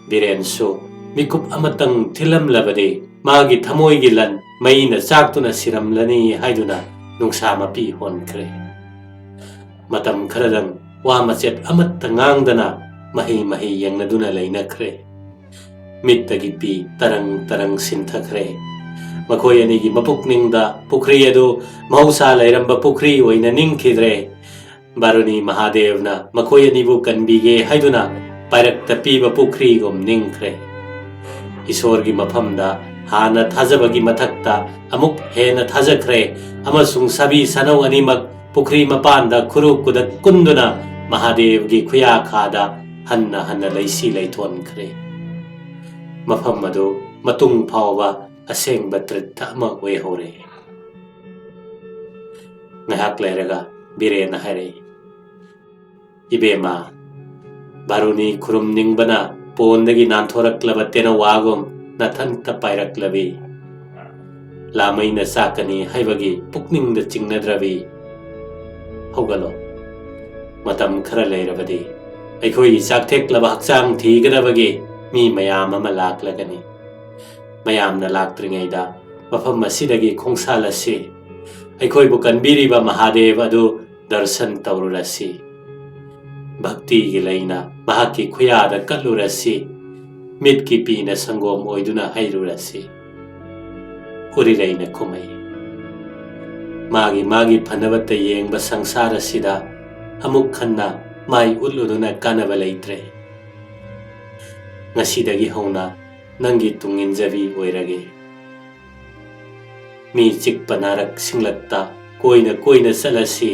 ꯕꯤꯔꯦꯟꯁꯨ ꯃꯤꯀꯨꯞ ꯑꯃꯇꯪ ꯊꯤꯜꯂꯝꯂꯕꯗꯤ ꯃꯥꯒꯤ ꯊꯃꯣꯏꯒꯤ ꯂꯟ ꯃꯩꯅ ꯆꯥꯛꯇꯨꯅ ꯁꯤꯔꯝꯂꯅꯤ ꯍꯥꯏꯗꯨꯅ ꯅꯨꯡꯁꯥ ꯃꯄꯤ ꯍꯣꯟꯈ꯭ꯔꯦ ꯃꯇꯝ ꯈꯔꯗꯪ ꯋꯥ ꯃꯆꯦꯠ ꯑꯃꯠꯇ ꯉꯥꯡꯗꯅ ꯃꯍꯩ ꯃꯍꯩ ꯌꯦꯡꯅꯗꯨꯅ ꯂꯩꯅꯈ꯭ꯔꯦ ꯃꯤꯠꯇꯒꯤ ꯄꯤ ꯇꯔꯪ ꯇꯔꯪ ꯁꯤꯟꯊꯈ꯭ꯔꯦ ꯃꯈꯣꯏ ꯑꯅꯤꯒꯤ ꯃꯄꯨꯛꯅꯤꯡꯗ ꯄꯨꯈ꯭ꯔꯤ ꯑꯗꯨ ꯃꯍꯧꯁꯥ ꯂꯩꯔꯝꯕ ꯄꯨꯈ꯭ꯔꯤ ꯑꯣꯏꯅ ꯅꯤꯡꯈꯤꯗ꯭ꯔꯦ ꯕꯥꯔꯨꯅꯤ ꯃꯍꯥꯗꯦꯕꯅ ꯃꯈꯣꯏ ꯑꯅꯤꯕꯨ ꯀꯟꯕꯤꯒꯦ ꯍꯥꯏꯗꯨꯅ ꯄꯥꯏꯔꯛꯇ ꯄꯤꯕ ꯄꯨꯈ꯭ꯔꯤꯒꯨꯝ ꯅꯤꯡꯈ꯭ꯔꯦ ꯏꯁꯣꯔꯒꯤ ꯃꯐꯝꯗ ꯍꯥꯟꯅ ꯊꯥꯖꯕꯒꯤ ꯃꯊꯛꯇ ꯑꯃꯨꯛ ꯍꯦꯟꯅ ꯊꯥꯖꯈ꯭ꯔꯦ ꯑꯃꯁꯨꯡ ꯁꯥꯕꯤ ꯁꯥꯅꯧ ꯑꯅꯤꯃꯛ ꯄꯨꯈ꯭ꯔꯤ ꯃꯄꯥꯟꯗ ꯈꯨꯔꯨ ꯀꯨꯗꯛ ꯀꯨꯟꯗꯨꯅ ꯃꯍꯥꯗꯦꯕꯒꯤ ꯈꯨꯌꯥꯈꯥꯗ ꯍꯟꯅ ꯍꯟꯅ ꯂꯩꯁꯤ ꯂꯩꯊꯣꯟꯈ꯭ꯔꯦ ꯃꯐꯝ ꯑꯗꯨ ꯃꯇꯨꯡ ꯐꯥꯎꯕ ꯑꯁꯦꯡꯕ ꯇ꯭ꯔꯤꯠꯊ ꯑꯃ ꯑꯣꯏꯍꯧꯔꯦ ꯉꯥꯏꯍꯥꯛ ꯂꯩꯔꯒ ꯕꯤꯔꯦꯟꯅ ꯍꯥꯏꯔꯛꯏ ꯏꯕꯦꯝꯃ ꯕꯥꯔꯨꯅꯤ ꯈꯨꯔꯨꯝꯅꯤꯡꯕꯅ ꯄꯣꯟꯗꯒꯤ ꯅꯥꯟꯊꯣꯔꯛꯂꯕ ꯇꯦꯅꯋꯥꯒꯨꯝ ꯅꯊꯟꯇ ꯄꯥꯏꯔꯛꯂꯕꯤ ꯂꯥꯃꯩꯅ ꯆꯥꯛꯀꯅꯤ ꯍꯥꯏꯕꯒꯤ ꯄꯨꯛꯅꯤꯡꯗ ꯆꯤꯡꯅꯗ꯭ꯔꯕꯤ ꯍꯧꯒꯠꯂꯣ ꯃꯇꯝ ꯈꯔ ꯂꯩꯔꯕꯗꯤ ꯑꯩꯈꯣꯏꯒꯤ ꯆꯥꯛꯊꯦꯛꯂꯕ ꯍꯛꯆꯥꯡ ꯊꯤꯒꯗꯕꯒꯤ ꯃꯤ ꯃꯌꯥꯝ ꯑꯃ ꯂꯥꯛꯂꯒꯅꯤ ꯃꯌꯥꯝꯅ ꯂꯥꯛꯇ꯭ꯔꯤꯉꯩꯗ ꯃꯐꯝ ꯑꯁꯤꯗꯒꯤ ꯈꯣꯡꯁꯥꯜꯂꯁꯤ ꯑꯩꯈꯣꯏꯕꯨ ꯀꯟꯕꯤꯔꯤꯕ ꯃꯍꯥꯗꯦꯕ ꯑꯗꯨ ꯗꯔꯁꯟ ꯇꯧꯔꯨꯔꯁꯤ ꯚꯛꯇꯤꯒꯤ ꯂꯩꯅ ꯃꯍꯥꯛꯀꯤ ꯈꯨꯌꯥꯗ ꯀꯠꯂꯨꯔꯁꯤ ꯃꯤꯠꯀꯤ ꯄꯤꯅ ꯁꯪꯒꯣꯝ ꯑꯣꯏꯗꯨꯅ ꯍꯩꯔꯨꯔꯁꯤ ꯎꯔꯤꯔꯩꯅ ꯈꯨꯝꯃꯩ ꯃꯥꯒꯤ ꯐꯅꯕꯇ ꯌꯦꯡꯕ ꯁꯪꯁꯥꯔ ꯑꯁꯤꯗ ꯑꯃꯨꯛ ꯍꯟꯅ ꯃꯥꯏ ꯎꯠꯂꯨꯗꯨꯅ ꯀꯥꯟꯅꯕ ꯂꯩꯇ꯭ꯔꯦ ꯉꯁꯤꯗꯒꯤ ꯍꯧꯅ ꯅꯪꯒꯤ ꯇꯨꯡꯏꯟꯖꯕꯤ ꯑꯣꯏꯔꯒꯦ ꯃꯤ ꯆꯤꯛꯄ ꯅꯥꯔꯛ ꯁꯤꯡꯂꯛꯇ ꯀꯣꯏꯅ ꯀꯣꯏꯅ ꯆꯠꯂꯁꯤ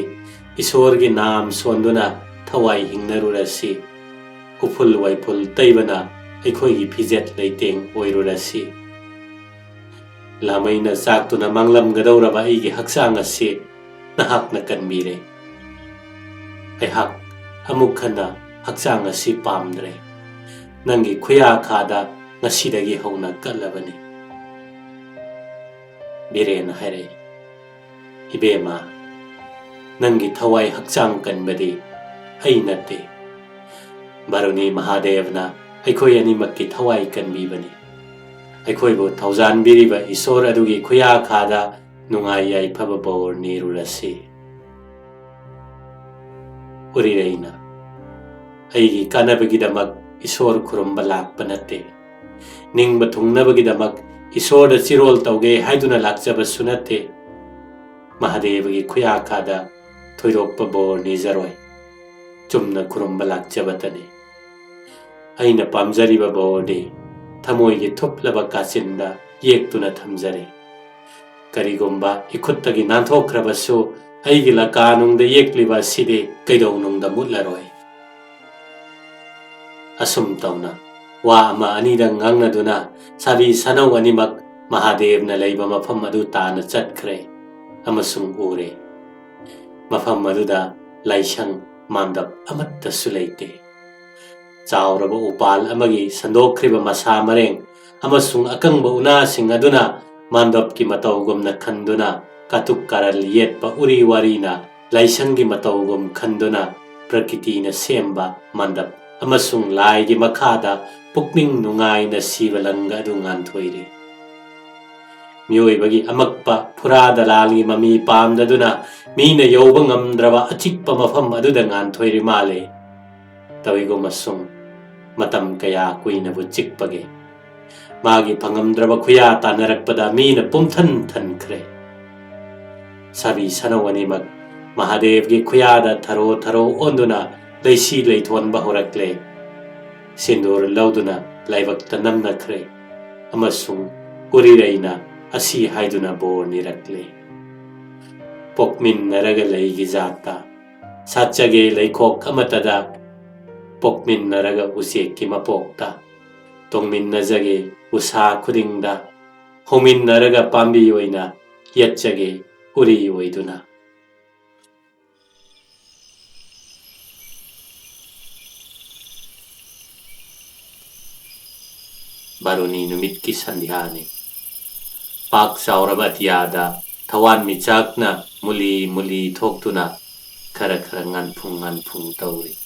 ꯏꯁꯣꯔꯒꯤ ꯅꯥꯝ ꯁꯣꯟꯗꯨꯅ ꯊꯋꯥꯏ ꯍꯤꯡꯅꯔꯨꯔꯁꯤ ꯎꯐꯨꯜ ꯋꯥꯏꯐꯨꯜ ꯇꯩꯕꯅ ꯑꯩꯈꯣꯏꯒꯤ ꯐꯤꯖꯦꯠ ꯂꯩꯇꯦꯡ ꯑꯣꯏꯔꯨꯔꯁꯤ ꯂꯥꯃꯩꯅ ꯆꯥꯛꯇꯨꯅ ꯃꯥꯡꯂꯝꯒꯗꯧꯔꯕ ꯑꯩꯒꯤ ꯍꯛꯆꯥꯡ ꯑꯁꯤ ꯅꯍꯥꯛꯅ ꯀꯟꯕꯤꯔꯦ ꯑꯩꯍꯥꯛ ꯑꯃꯨꯛ ꯍꯟꯅ ꯍꯛꯆꯥꯡ ꯑꯁꯤ ꯄꯥꯝꯗ꯭ꯔꯦ ꯅꯪꯒꯤ ꯈꯨꯌꯥꯈꯥꯗ ꯉꯁꯤꯗꯒꯤ ꯍꯧꯅ ꯀꯠꯂꯕꯅꯤ ꯕꯤꯔꯦꯟꯅ ꯍꯥꯏꯔꯛꯏ ꯏꯕꯦꯝꯃ ꯅꯪꯒꯤ ꯊꯋꯥꯏ ꯍꯛꯆꯥꯡ ꯀꯟꯕꯗꯤ ꯑꯩ ꯅꯠꯇꯦ Baruni Mahadevna ꯑꯩꯈꯣꯏ ꯑꯅꯤꯃꯛꯀꯤ ꯊꯋꯥꯏ ꯀꯟꯕꯤꯕꯅꯤ ꯑꯩꯈꯣꯏꯕꯨ ꯊꯧꯖꯥꯟꯕꯤꯔꯤꯕ ꯏꯁꯣꯔ ꯑꯗꯨꯒꯤ ꯈꯨꯌꯥꯈꯥꯗ ꯅꯨꯡꯉꯥꯏ ꯌꯥꯏꯐꯕ ꯕꯣꯔ ꯅꯤꯔꯨꯔꯁꯤ Urireina ꯑꯩꯒꯤ ꯀꯥꯟꯅꯕꯒꯤꯗꯃꯛ ꯏꯁꯣꯔ ꯈꯨꯔꯨꯝꯕ ꯂꯥꯛꯄ ꯅꯠꯇꯦ ꯅꯤꯡꯕ ꯊꯨꯡꯅꯕꯒꯤꯗꯃꯛ ꯏꯁꯣꯔꯗ ꯆꯤꯔꯣꯜ ꯇꯧꯒꯦ ꯍꯥꯏꯗꯨꯅ ꯂꯥꯛꯆꯕꯁꯨ ꯅꯠꯇꯦ Mahadevagi ꯈꯨꯌꯥꯈꯥꯗ ꯊꯣꯏꯗꯣꯛꯄ ꯕꯣꯔ ꯅꯤꯖꯔꯣꯏ ꯆꯨꯝꯅ ꯈꯨꯔꯨꯝꯕ ꯂꯥꯛꯆꯕꯇꯅꯤ ꯑꯩꯅ ꯄꯥꯝꯖꯔꯤꯕ ꯕꯣꯔꯗꯤ ꯊꯃꯣꯏꯒꯤ ꯊꯨꯞꯂꯕ ꯀꯥꯆꯤꯟꯗ ꯌꯦꯛꯇꯨꯅ ꯊꯝꯖꯔꯦ ꯀꯔꯤꯒꯨꯝꯕ ꯏꯈꯨꯠꯇꯒꯤ ꯅꯥꯟꯊꯣꯛꯈ꯭ꯔꯕꯁꯨ ꯑꯩꯒꯤ ꯂꯀꯥꯅꯨꯡꯗ ꯌꯦꯛꯂꯤꯕ ꯑꯁꯤꯗꯤ ꯀꯩꯗꯧꯅꯨꯡꯗ ꯃꯨꯠꯂꯔꯣꯏ ꯑꯁꯨꯝ ꯇꯧꯅ ꯋꯥ ꯑꯃ ꯑꯅꯤꯗ ꯉꯥꯡꯅꯗꯨꯅ ꯁꯥꯕꯤ ꯁꯅꯧ ꯑꯅꯤꯃꯛ Mahadevna ꯂꯩꯕ ꯃꯐꯝ ꯑꯗꯨ ꯇꯥꯅ ꯆꯠꯈ꯭ꯔꯦ ꯑꯃꯁꯨꯡ ꯎꯔꯦ ꯃꯐꯝ ꯑꯗꯨꯗ ꯂꯥꯏꯁꯪ ꯃꯥꯟꯗꯞ ꯑꯃꯠꯇꯁꯨ ꯂꯩꯇꯦ ꯆꯥꯎꯔꯕ ꯎꯄꯥꯜ ꯑꯃꯒꯤ ꯁꯟꯗꯣꯛꯈ꯭ꯔꯤꯕ ꯃꯁꯥ ꯃꯔꯦꯡ ꯑꯃꯁꯨꯡ ꯑꯀꯪꯕ ꯎꯅꯥꯁꯤꯡ ꯑꯗꯨꯅ ꯃꯥꯟꯗꯞꯀꯤ ꯃꯇꯧꯒꯨꯝꯅ ꯈꯟꯗꯨꯅ ꯀꯥꯇꯨꯛ ꯀꯥꯔꯜ ꯌꯦꯠꯄ ꯎꯔꯤ ꯋꯥꯔꯤꯅ ꯂꯥꯏꯁꯪꯒꯤ ꯃꯇꯧꯒꯨꯝ ꯈꯟꯗꯨꯅ ꯄ꯭ꯔꯀꯤꯇꯤꯅ ꯁꯦꯝꯕ ꯃꯥꯟꯗꯞ ꯑꯃꯁꯨꯡ ꯂꯥꯏꯒꯤ ꯃꯈꯥꯗ ꯄꯨꯛꯅꯤꯡ ꯅꯨꯡꯉꯥꯏꯅ ꯁꯤꯕ ꯂꯪꯒ ꯑꯗꯨ ꯉꯥꯟꯊꯣꯏꯔꯤ ꯃꯤꯑꯣꯏꯕꯒꯤ ꯑꯃꯛꯄ ꯐꯨꯔꯥ ꯗꯂꯥꯜꯒꯤ ꯃꯃꯤ ꯄꯥꯝꯗꯗꯨꯅ ꯃꯤꯅ ꯌꯧꯕ ꯉꯝꯗ꯭ꯔꯕ ꯑꯆꯤꯛꯄ ꯃꯐꯝ ꯑꯗꯨꯗ ꯉꯥꯟꯊꯣꯏꯔꯤ ꯃꯥꯜꯂꯦ ꯇꯧꯏꯒꯨꯝꯕꯁꯨꯡ ꯃꯇꯝ ꯀꯌꯥ ꯀꯨꯏꯅꯕꯨ ꯆꯤꯛꯄꯒꯦ ꯃꯥꯒꯤ ꯐꯪꯉꯝꯗ꯭ꯔꯕ ꯈꯨꯌꯥ ꯇꯥꯟꯅꯔꯛꯄꯗ ꯃꯤꯅ ꯄꯨꯝꯊꯟ ꯊꯟꯈ꯭ꯔꯦ ꯁꯥꯕꯤ ꯁꯅꯧ ꯑꯅꯤꯃꯛ Mahadevgi ꯈꯨꯌꯥꯗ ꯊꯔꯣ ꯊꯔꯣ ꯑꯣꯟꯗꯨꯅ ꯂꯩꯁꯤ ꯂꯩꯊꯣꯟꯕ ꯍꯧꯔꯛꯂꯦ ꯁꯤꯟꯗꯨꯔ ꯂꯧꯗꯨꯅ ꯂꯥꯏꯕꯛꯇ ꯅꯝꯅꯈ꯭ꯔꯦ ꯑꯃꯁꯨꯡ Urireina ꯑꯁꯤ ꯍꯥꯏꯗꯨꯅ ꯕꯣꯔ ꯅꯤꯔꯛꯂꯦ ꯄꯣꯛꯃꯤꯟꯅꯔꯒ ꯂꯩꯒꯤ ꯖꯥꯠꯇ ꯁꯥꯠꯆꯒꯦ ꯂꯩꯈꯣꯛ ꯑꯃꯇꯗ ꯄꯣꯛꯃꯤꯟꯅꯔꯒ ꯎꯆꯦꯛꯀꯤ ꯃꯄꯣꯛꯇ ꯇꯣꯡꯃꯤꯟꯅꯖꯒꯦ ꯎꯁꯥ ꯈꯨꯗꯤꯡꯗ ꯍꯧꯃꯤꯟꯅꯔꯒ ꯄꯥꯝꯕꯤ ꯑꯣꯏꯅ ꯌꯦꯠꯆꯒꯦ ꯎꯔꯤ ꯑꯣꯏꯗꯨꯅ Baruni numitki sandhyani Pak sauraba atiyada Thawan michakna muli muli thoktuna Khara khara nganphung tauri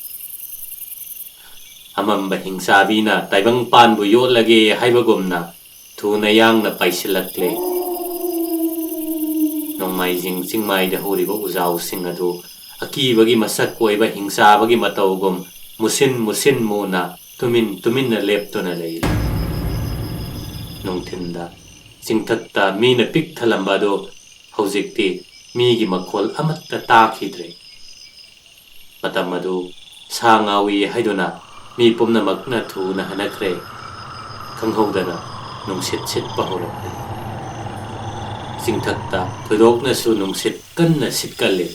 Amamba hingsabina taibang panbu yotlage haibagumna Thuna yangna paisilakle Nongmaijing chingmaida huriba uzau singadu Akibagi masak koiba hingsabagi matawgum musin muna tumin na leptuna leila Nongtinda Singthakta mina pik thalambado Hauzikti migi makhol amatta takhidre Matamadu Sangawi haiduna mi pumnamakna thuna hanakre Khanghodana nungsit sit pahorakle Singthakta thudokna su nungsit kanna sitkalle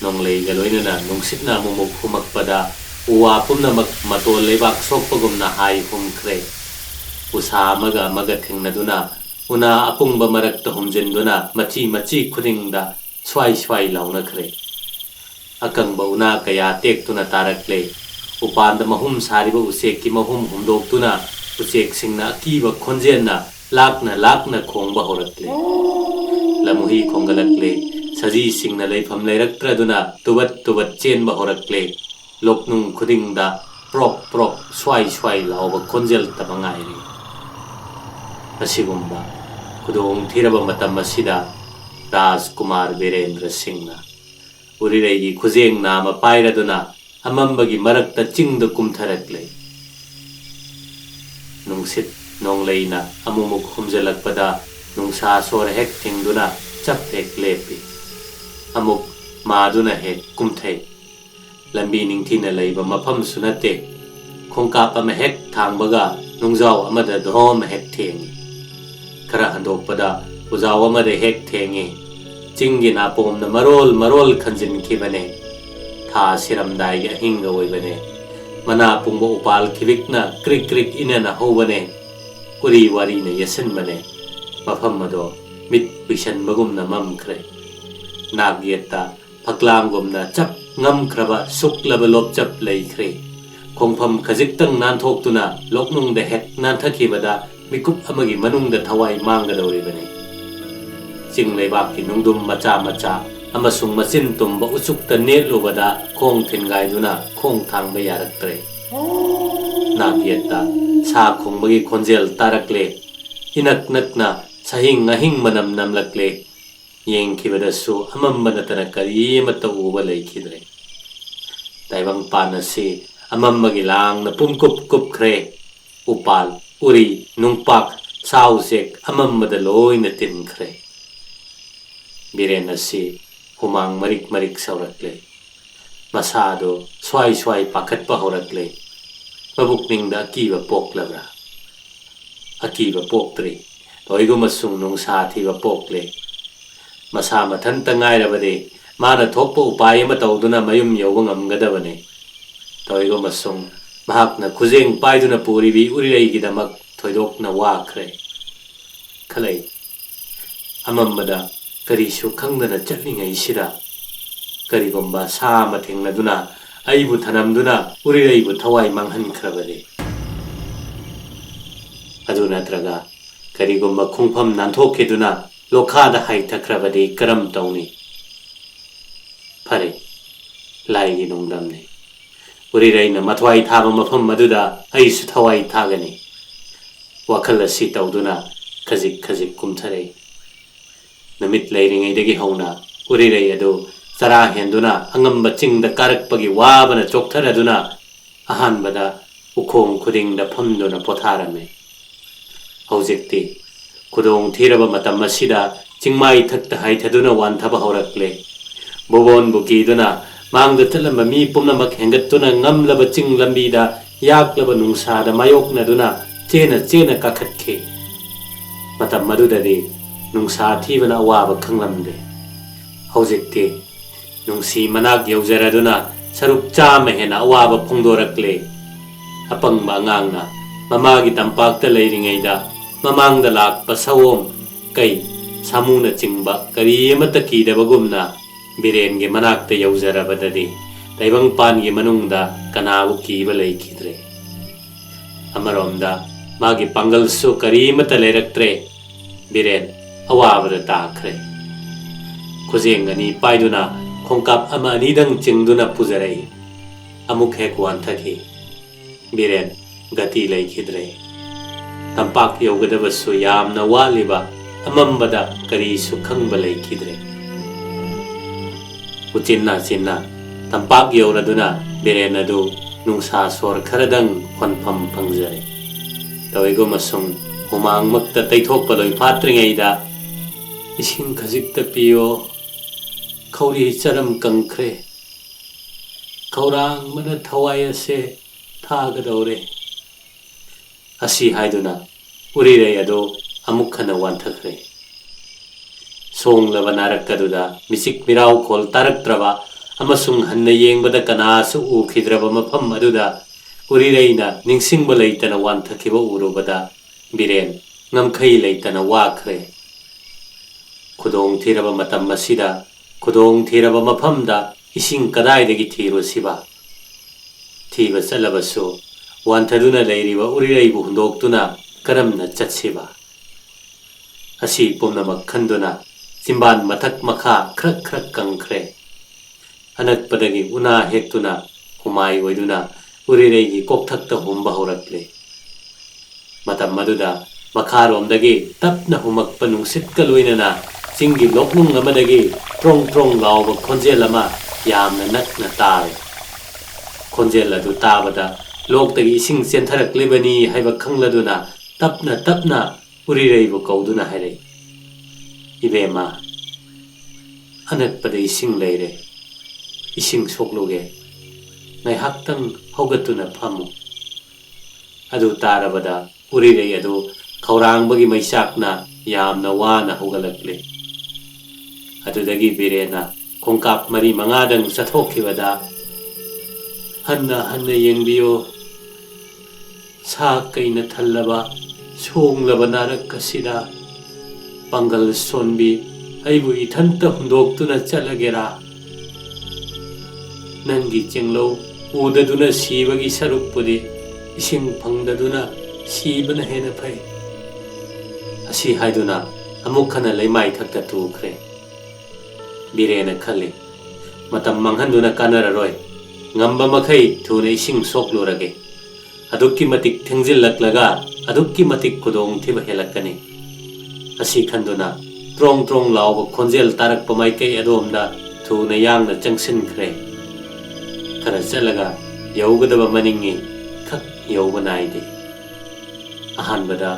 Nonglei galoinana nungsitna mumuk humakpada Uwa pumnamak matol lebak sokpagumna hai humkre Usa maga thingnaduna una apungba marakta humjinduna machi khudingda swai launakre akangba una kaya tektuna tarakle upanda mahum sariba usek ki mahum humdoktuna usek singna akiba khonjenna lakna khongba horakle lamuhi khongalakle saji singna leifam leiraktra tubat chenba horakle loknung khudingda prok swai lauba khonjel tabangairi Asigumba Kudong Thiraba Matam Asida Rajkumar Virendra Singhna Urirei Khuzeng Nama Pairaduna Amambagi Marakta Chingda Kumtharakle Nungsit Nongleina Amumuk Humjalakpada Nungsa Sor Hek Thingduna Chap Hek Lepi Amuk Maduna Hek Kumthai Lambi Ningthina Leiba Mapam Sunate Khongkapa Hek Thangbaga Nungzau Amada Dhom Hek Thengi Kara handokpada uzawa made hek thengi Chingi na pomna marol khanjin khibane Tha siramdai ga hinga oibane Mana pungbo upal khibikna krik inana hobane Uri wari na yasin bane Mafam mado mit bishan bagumna mamkre Nagyeta paklangumna chap ngam kraba suklaba lop chap laikre Khongpham khajiktang nan thoktuna loknung de hek nan thakibada Mikup amagi manung da thawai manga dauribane Sing leibak ki nungdum macha amasung macin tumba utsukta netlubada khong thingaiduna khong thangba yaraktre nabieta sa khongbagi khonjel tarakle inak nakna sahing ngahing manam namlakle yengkhibadasu amammanatana karimata uba leikhidre taibang panasi amammagi langna pumkup kupkhre upal uri nungpak sausek amammada loina tinkhre birenasi humang marik marik saurakle masado swai swai pakhatpa horakle mabukningda akiba poklabra akiba poktri toigo masung nung sa thiba pokle masa mathanta ngairabade mana thokpa upay ama tawduna mayum yawba ngamgadabane toigo masung mahakna khujeng paiduna puribi Urirei gidamak thoidokna wakhre khalai amammada karisu khangdana chatlingai sida karigomba sa mathengladuna aibu thanamduna Urirei bu thawai manghankrabade adu natraga karigomba khungpham nanthokkeduna lokhada haithakhrabade karam tawni phare laigi nongdamne Urirei na mathwai thaba mafam maduda aisu thawai thagani wakhal asi tawduna khajik khajik kumthare namit leiringaidagi hauna Urirei adu chara henduna angamba chingda karakpagi wabana choktharaduna ahanbada ukhong khudingda phamduna potharame hojikti khudong thiraba matam asida chingmai thakta haithaduna wanthaba horakle bobon bukiduna mangda thalamba mi pumnamak hengattuna ngamlaba ching lambida yaklaba nungsada mayoknaduna chena chena kakhatkhe matam madudadi nungsa thibana awaba khanglamde hojikti nungsi manak yaujaraduna saruk chama hena awaba phongdorakle apangba angangna mamagi tampakta leiringaida mamangda lakpa sawom kai samuna chingba kari amata kidabagumna birenge manakta yaujarabadadi taibang pangi manungda kanabu kiba leikhidre amaromda magi pangalsu kari amata leiraktre biren awabada takhre khujeng ani paiduna khongkap ama anidang chingduna pujarai amuk hek wanthaki biren gati leikhidre tampak yogadabasu yamna waliba amambada karisu khangba leikhidre uchinna chinna tampak yoraduna biren adu nungsa sor kharadang khonpham phangjare toigo masung humang makta taithokpa loi phatringaida ising khajikta piyo khawri charam kangkhre khawrang mana thawai ase thagadore asi haiduna Urirei ado amukhana wanthakre songlaba narakkaduda misik mirau khol taraktraba amasung hanna yengbada kanasu ukhidraba mafam aduda Urirei na ningsingba leitana wanthakhiba urubada biren ngamkhai leitana wakhre khudong thiraba matam masida khudong thiraba mafamda ising kadaidagi thirusiba thiba chalabasu wanthaduna leiriba Urirei bu hundoktuna karamna chatsiba asi pumnamak khanduna simban mathak makha khrak khrak kangkhre anakpadagi una hektuna humai oiduna Urirei gi kokthakta humba horakle matam maduda makharomdagi tapna humakpa nungsitka loinana chinggi loknung amadagi trong trong lauba khonjel ama yamna nakna tare khonjel adu tabada loktagi ising chentharaklebani haiba khangladuna tapna tapna Urirei bu kauduna haire ibema anakpada ising leire ising sokluge ngai haktang hogatuna phamu adu tarabada Urirei adu khawrangbagi maisakna yamna wana hogalakle adudagi birena khongkap mari mangadang sathokhibada hanna hanna yengbiyo sa kaina thallaba songlaba narakasida pangal sonbi aibu ithanta hundoktuna chalagera nangi chenglo udaduna sibagi sarukpudi ising phangdaduna sibana hena phai asi haiduna amukhana leimai thakta tukhre Birena khali matam manghanduna kanararoi ngamba makhai thuna ising soklurage adukki matik thengjillaklaga adukki matik kudong thiba helakani asi khanduna trong trong lawba khonjel tarak pamai kai adomda thuna yangna changsin khre khara chalaga yaugadaba maningi khak yauba naide ahanbada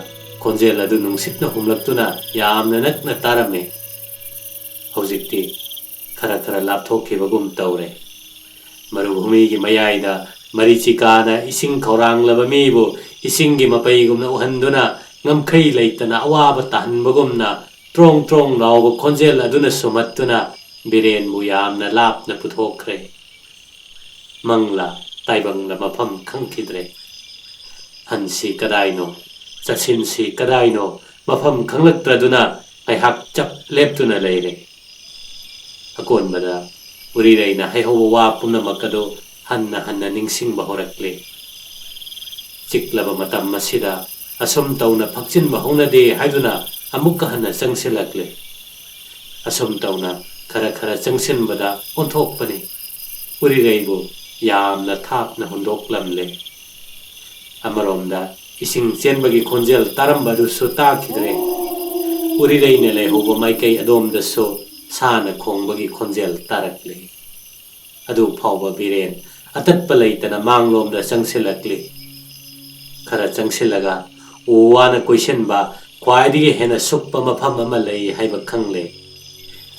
khonjel adu nungsitna humlaktuna yamna nakna tarame hojikti khara khara lapthokibagum tawre marubhumi gi mayaida marichikana ising khorang mibu isingi mapaigumna uhanduna ngamkhai leitana awaba tahanbagumna trong trong lawba khonjel aduna sumattuna biren mu yamna lapna puthokre mangla taibangla mafam khangkhidre hansi kadaino chachinsi kadaino mafam khanglaktraduna aihak chap leptuna leire akon bada Urirei na haihowa wa punamakado hanna ningsingba horakle chiklaba matam masida asom tauna phakchinba honade haiduna amukka hanna changsilakle asom tauna khara khara changsinbada onthokpani Urirei bu yamna thapna hundoklamle amaromda ising chenbagi khonjel tarambadu su takhidre Urirei ne lehoba maikai adomda so sana khongbagi khonjel tarakle adu phawba biren atatpa leitana manglomda changsilakle khara changsilaga uwana question ba khwaidige hena sukpa mafam ama lei haiba khangle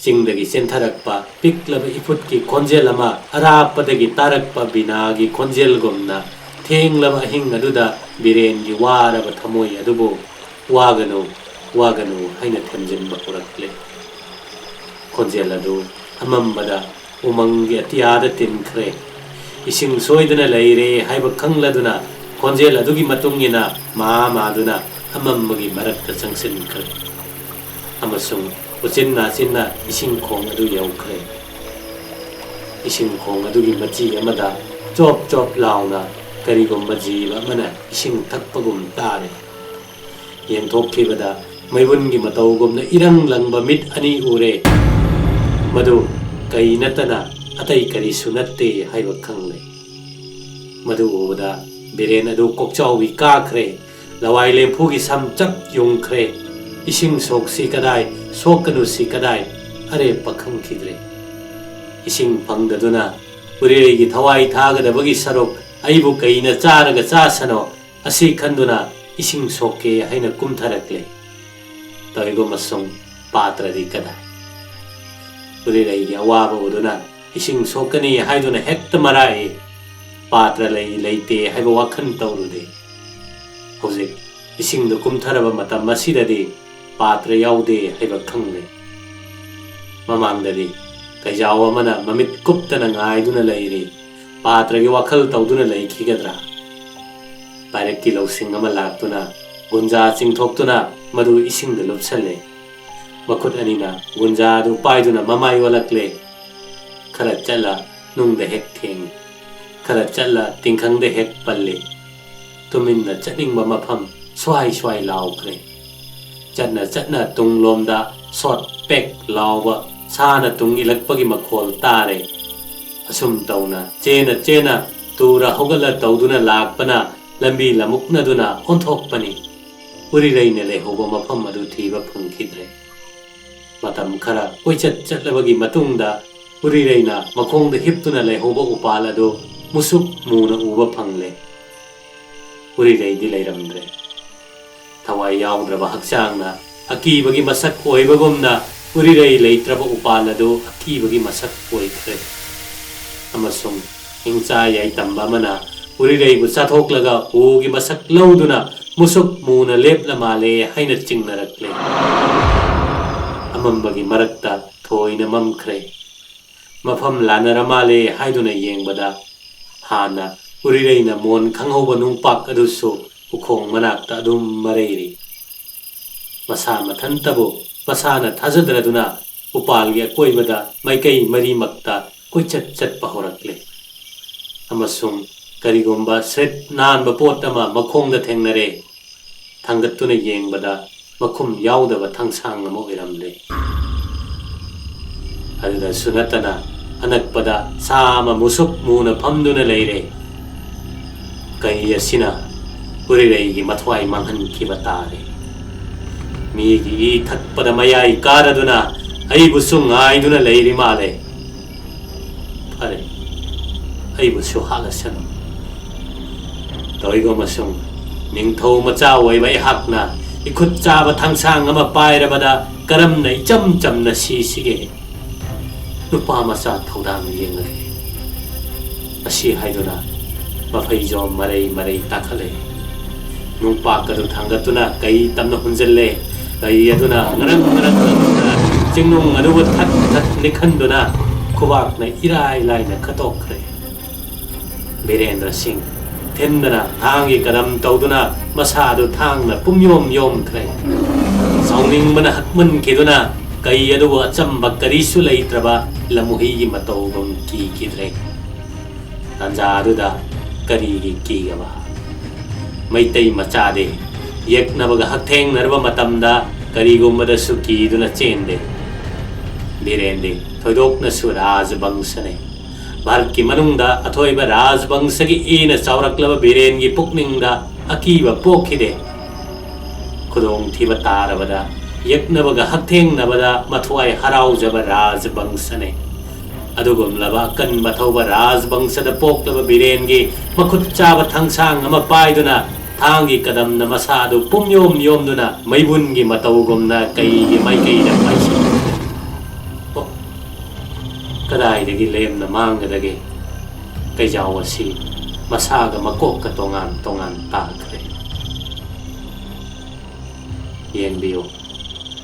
chingdagi chentharakpa piklaba ifutki khonjel ama arapadagi tarakpa binagi khonjel gomna thenglaba hing aduda biren gi waraba thamoi adubo waganu haina thamjinba horakle khonjel adu amambada umangi atiyada tinkhre ising soidana leire haiba khangladuna khonjel adugi matungina maduna amammagi marakta changsinkhre amasung uchinna ising khong adu yaukhre ising khong adugi machi amada chop launa karigomba jiba mana ising thakpagum tare yengthokkibada maibungi matawgomna irang langba mit ani ure madu kai natana atai kari sunatte haiba khangle madu ubada biren adu kokchawi kakhre lawai lephugi samchak yungkhre ising soksi kadai sokanu si kadai are pakhang khidre ising pangdaduna Urirei gi thawai thagadabagi sarok aibu kaina charaga chasano asi khanduna ising sokke haina kumtharakle toigo masung patradi kadai Urirei gi awaba uduna ising sokani haiduna hekta marai patra leite haiba wakhan tawrude hojik ising do kumtharaba matam masidadi patra yaude haiba khangle mamangdadi kaijawa mana mamit kuptana ngaiduna leiri patra gi wakhal tawduna leikhigadra parekti losing ama laktuna gunja chingthoktuna madu ising de lupsale makut anina gunja du paiduna mamai walakle khara chala nung de hek theng khara chala tingkhang de hek palle tuminna chaning mama pham swai laukre chatna tunglomda sot pek lawa sana tung ilakpagi makhol tare asum tauna chena tura hogala tawduna lakpana lambi lamukna duna onthokpani Urirei ne lehoba mafam adu thiba phungkhidre matam khara chatlabagi matungda Urirei na makhongda hiptuna lehoba upal adu musuk muna uba phangle Urirei di leiramdre thawai yawdraba hakchangna akibagi masak oibagumna Urirei leitraba upal adu akibagi masak oikre amasung hingcha yai tamba mana Urirei bu chathoklaga ugi masak lauduna musuk muna lepla male haina chingnarakle amambagi marakta thoina mamkhre mafam lanara male haiduna yengbada hana Urirei na mon khanghoba nungpak adusu ukhong manakta adum mareiri masa mathantabu masana thajadraduna upalgi akoibada maikai mari makta koichat pahorakle amasung karigomba set nan bapotama makhongda thengnare thangattuna yengbada makhum yaudaba thangsang amo iramle ꯑꯗꯨꯗꯁꯨ ꯅꯠꯇꯅ ꯑꯅꯛꯄꯗ ꯁꯥ ꯑꯃ ꯃꯨꯁꯨꯛ ꯃꯨꯅ ꯐꯝꯗꯨꯅ ꯂꯩꯔꯦ. ꯀꯩ ꯑꯁꯤꯅ ꯎꯔꯤꯔꯩꯒꯤ ꯃꯊ꯭ꯋꯥꯏ ꯃꯥꯡꯍꯟꯈꯤꯕ ꯇꯥꯔꯦ. ꯃꯤꯒꯤ ꯏ ꯊꯛꯄꯗ ꯃꯌꯥꯏ ꯀꯥꯔꯗꯨꯅ ꯑꯩꯕꯨꯁꯨ ꯉꯥꯏꯗꯨꯅ ꯂꯩꯔꯤ ꯃꯥꯜꯂꯦ. ꯐꯔꯦ, ꯑꯩꯕꯨꯁꯨ ꯍꯥꯠꯂꯁꯅꯨ. ꯇꯣꯏꯒꯣ ꯑꯃꯁꯨꯡ ꯅꯤꯡꯊꯧ ꯃꯆꯥ ꯑꯣꯏꯕ ꯑꯩꯍꯥꯛꯅ इखुत चाब थांसांग अमा पाइरबदा करमना इचम चमना सीसिगे नुपा मचा थौदांग येंगरे असी हाइदुना मफैजो मरई मरई ताखले नुपा कदु थांगतुना कई तमना हुंजल्ले कई अदुना ngरंग ngरंग चिंगनुंग अदुब थक थक निखंदुना खुबाकना इराय लाइना खतोखरे वीरेंद्र सिंह थेंदना थांगी कदम तौदुना मसादु थांगना पुमयोम योम खरे साउनिंग मन हकमन केदुना कई अदुब अचंबा करिसु लैत्रबा लमुही मतौगम की किद्रे तंजादुदा करीगी कीगबा मैतै मचादे येकनबगा हथेंग नरबा मतमदा करीगुमदसु कीदुना चेंदे वीरेंद्र थोइदोकनसु राजवंशने भारत की मनुंगदा अथोइब राजवंश की इन चावरक्लब वीरेन की पुकनिंगदा अकीब पोखिदे खुदोंग थीब तारबदा यक्नबगा हथेंगनबदा मथुआई हराउजब राजवंशने अदुगुमलबा कनबा थौबा राजवंशदा पोकलब वीरेन की मखुत चाब थंगसांग अमा पाइदुना थांगी कदमन मसादु पुमयोम योमदुना मैबुन की मतौगुमना कईगी माइकैदा पाइसि कदाइदगी लेमना मांगदगे कैजाव असी मसागा मकोक तोंगान तोंगान ताखरे येंबियो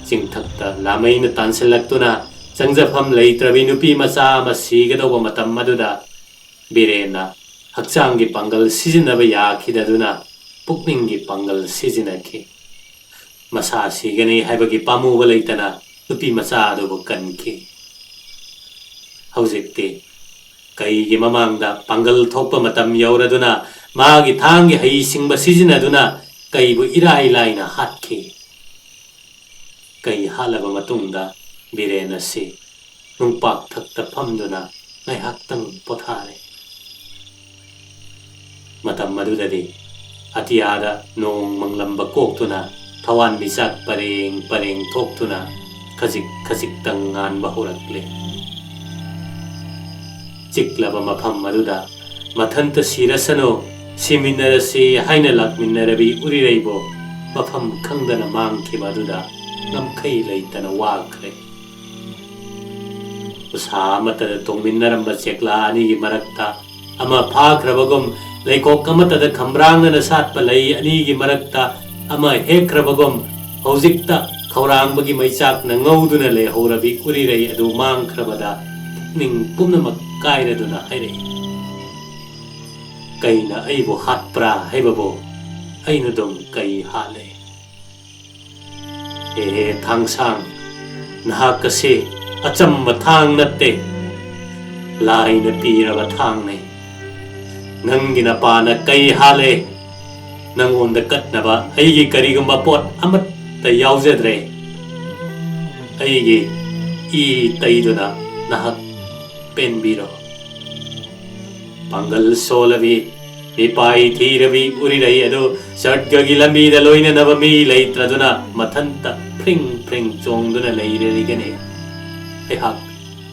चिंगथक्ता लामैन तानसलक्तुना चंगजफम लैत्रबी नुपी मचा अमा सिगदौबा मतम मदुदा वीरेना हक्चांगी पंगल सिजिनबा याखिददुना पुकनिंगी पंगल सिजिनखि मसा सिगनी हाइबगी पामुबा लैतना नुपी मचा अदुबु कनखि हौजिक्ति कईगी ममांगदा पंगल थोप मतम यौरदुना मागी थांगी हई सिंगबा सिजिनदुना कईबु इराई लाइना हातखि कई हालबा मतुंगदा वीरेन से नुंपाक थक्ता फमदुना ngaihaktang pothare matam madudadi atiyada nong manglamba koktuna thawan misak pareng pareng thoktuna khajik khajik tangan bahurakle चिक्लबा मफम Maroda मथंत सिरसनो सिमिनरसी हाइना लाकमिनरबी उरिरैबो मफम खंगदना मांगखिबा दुदा नमखै लैतना Wakhare उसा मतद तोंमिनरंबा चेक्ला अनिगी मरक्ता अमा फाख्रबगुम लैकोक अमतद खम्ब्रांगना सातपा लै अनिगी मरक्ता अमा हेख्रबगुम हौजिक्ता खौरांबगी मैचाकना ngौदुना लेहौरबी उरिरै अदु मांगख्रबदा निंग पुनमक कायरदुना हाइरे कईना अइबो हातप्रा हाइबबो अइनुदुम कई हाले हे थांगसांग नहाकसे अचम्ब थांग नत्ते लाइना पीरबा थांगने नंगिना पाना कई हाले नंगोंद कटनबा अइगी करिगुंबा पोट अमत्त याउजद्रे अइगी ई तैदुना नहक पेनबीरो पंगल सोलवी निपाई थीरवी उरिरै अदु सटगगी लंबीदा लोइननबा मी लैत्रदुना मथंता फ्रिंग फ्रिंग चोंगदुना लैररिगने एहाक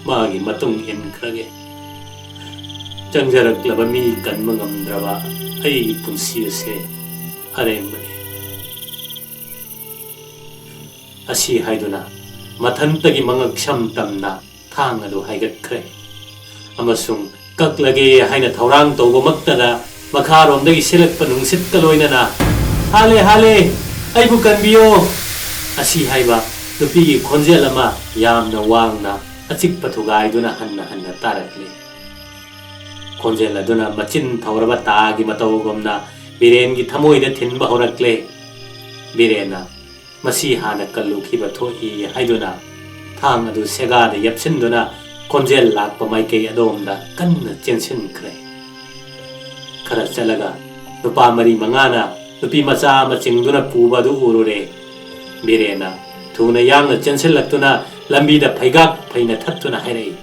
मागी मतुंग इनख्रगे चंगजरक्लबा मी कन्म ngamद्रबा अई पुंसी असे अरेंबने असी हाइदुना मथंतगी मंगक्षम तमना थांग अदु हाइगत्ख्रे अमसुंग कक्लगे हाइना थौरांग तौबमक्तदा मखारोमदगी सिलक्पा नुंसित्का लोइनना हाले हाले अइबु कनबियो असी हाइबा नुपीगी खोंजेल अमा यामना वांगना अचिकपा थुगाइदुना हन्ना हन्ना तारक्ले खोंजेल अदुना मचिन थौरबा तागी मतौगुमना वीरेनगी थमोइदा थिनबा हौरक्ले वीरेना मसी हाना कल्लुखिबा थोई हाइदुना थांग अदु सेगादा यपसिनदुना खोंजेल लाकपा माइकई अदोमदा कन्ना चेंसिनख्रे खरा चलगा नुपा मरी मंगाना नुपी मचा मचिंगदुना पुबा दु उरुरे वीरेना थुना यांगना चेंसिलक्तुना ꯂꯝꯕꯤꯗ ꯐꯩꯒꯥꯛ ꯐꯩꯅ ꯊꯠꯇꯨꯅ ꯍꯥꯏꯔꯛꯏ,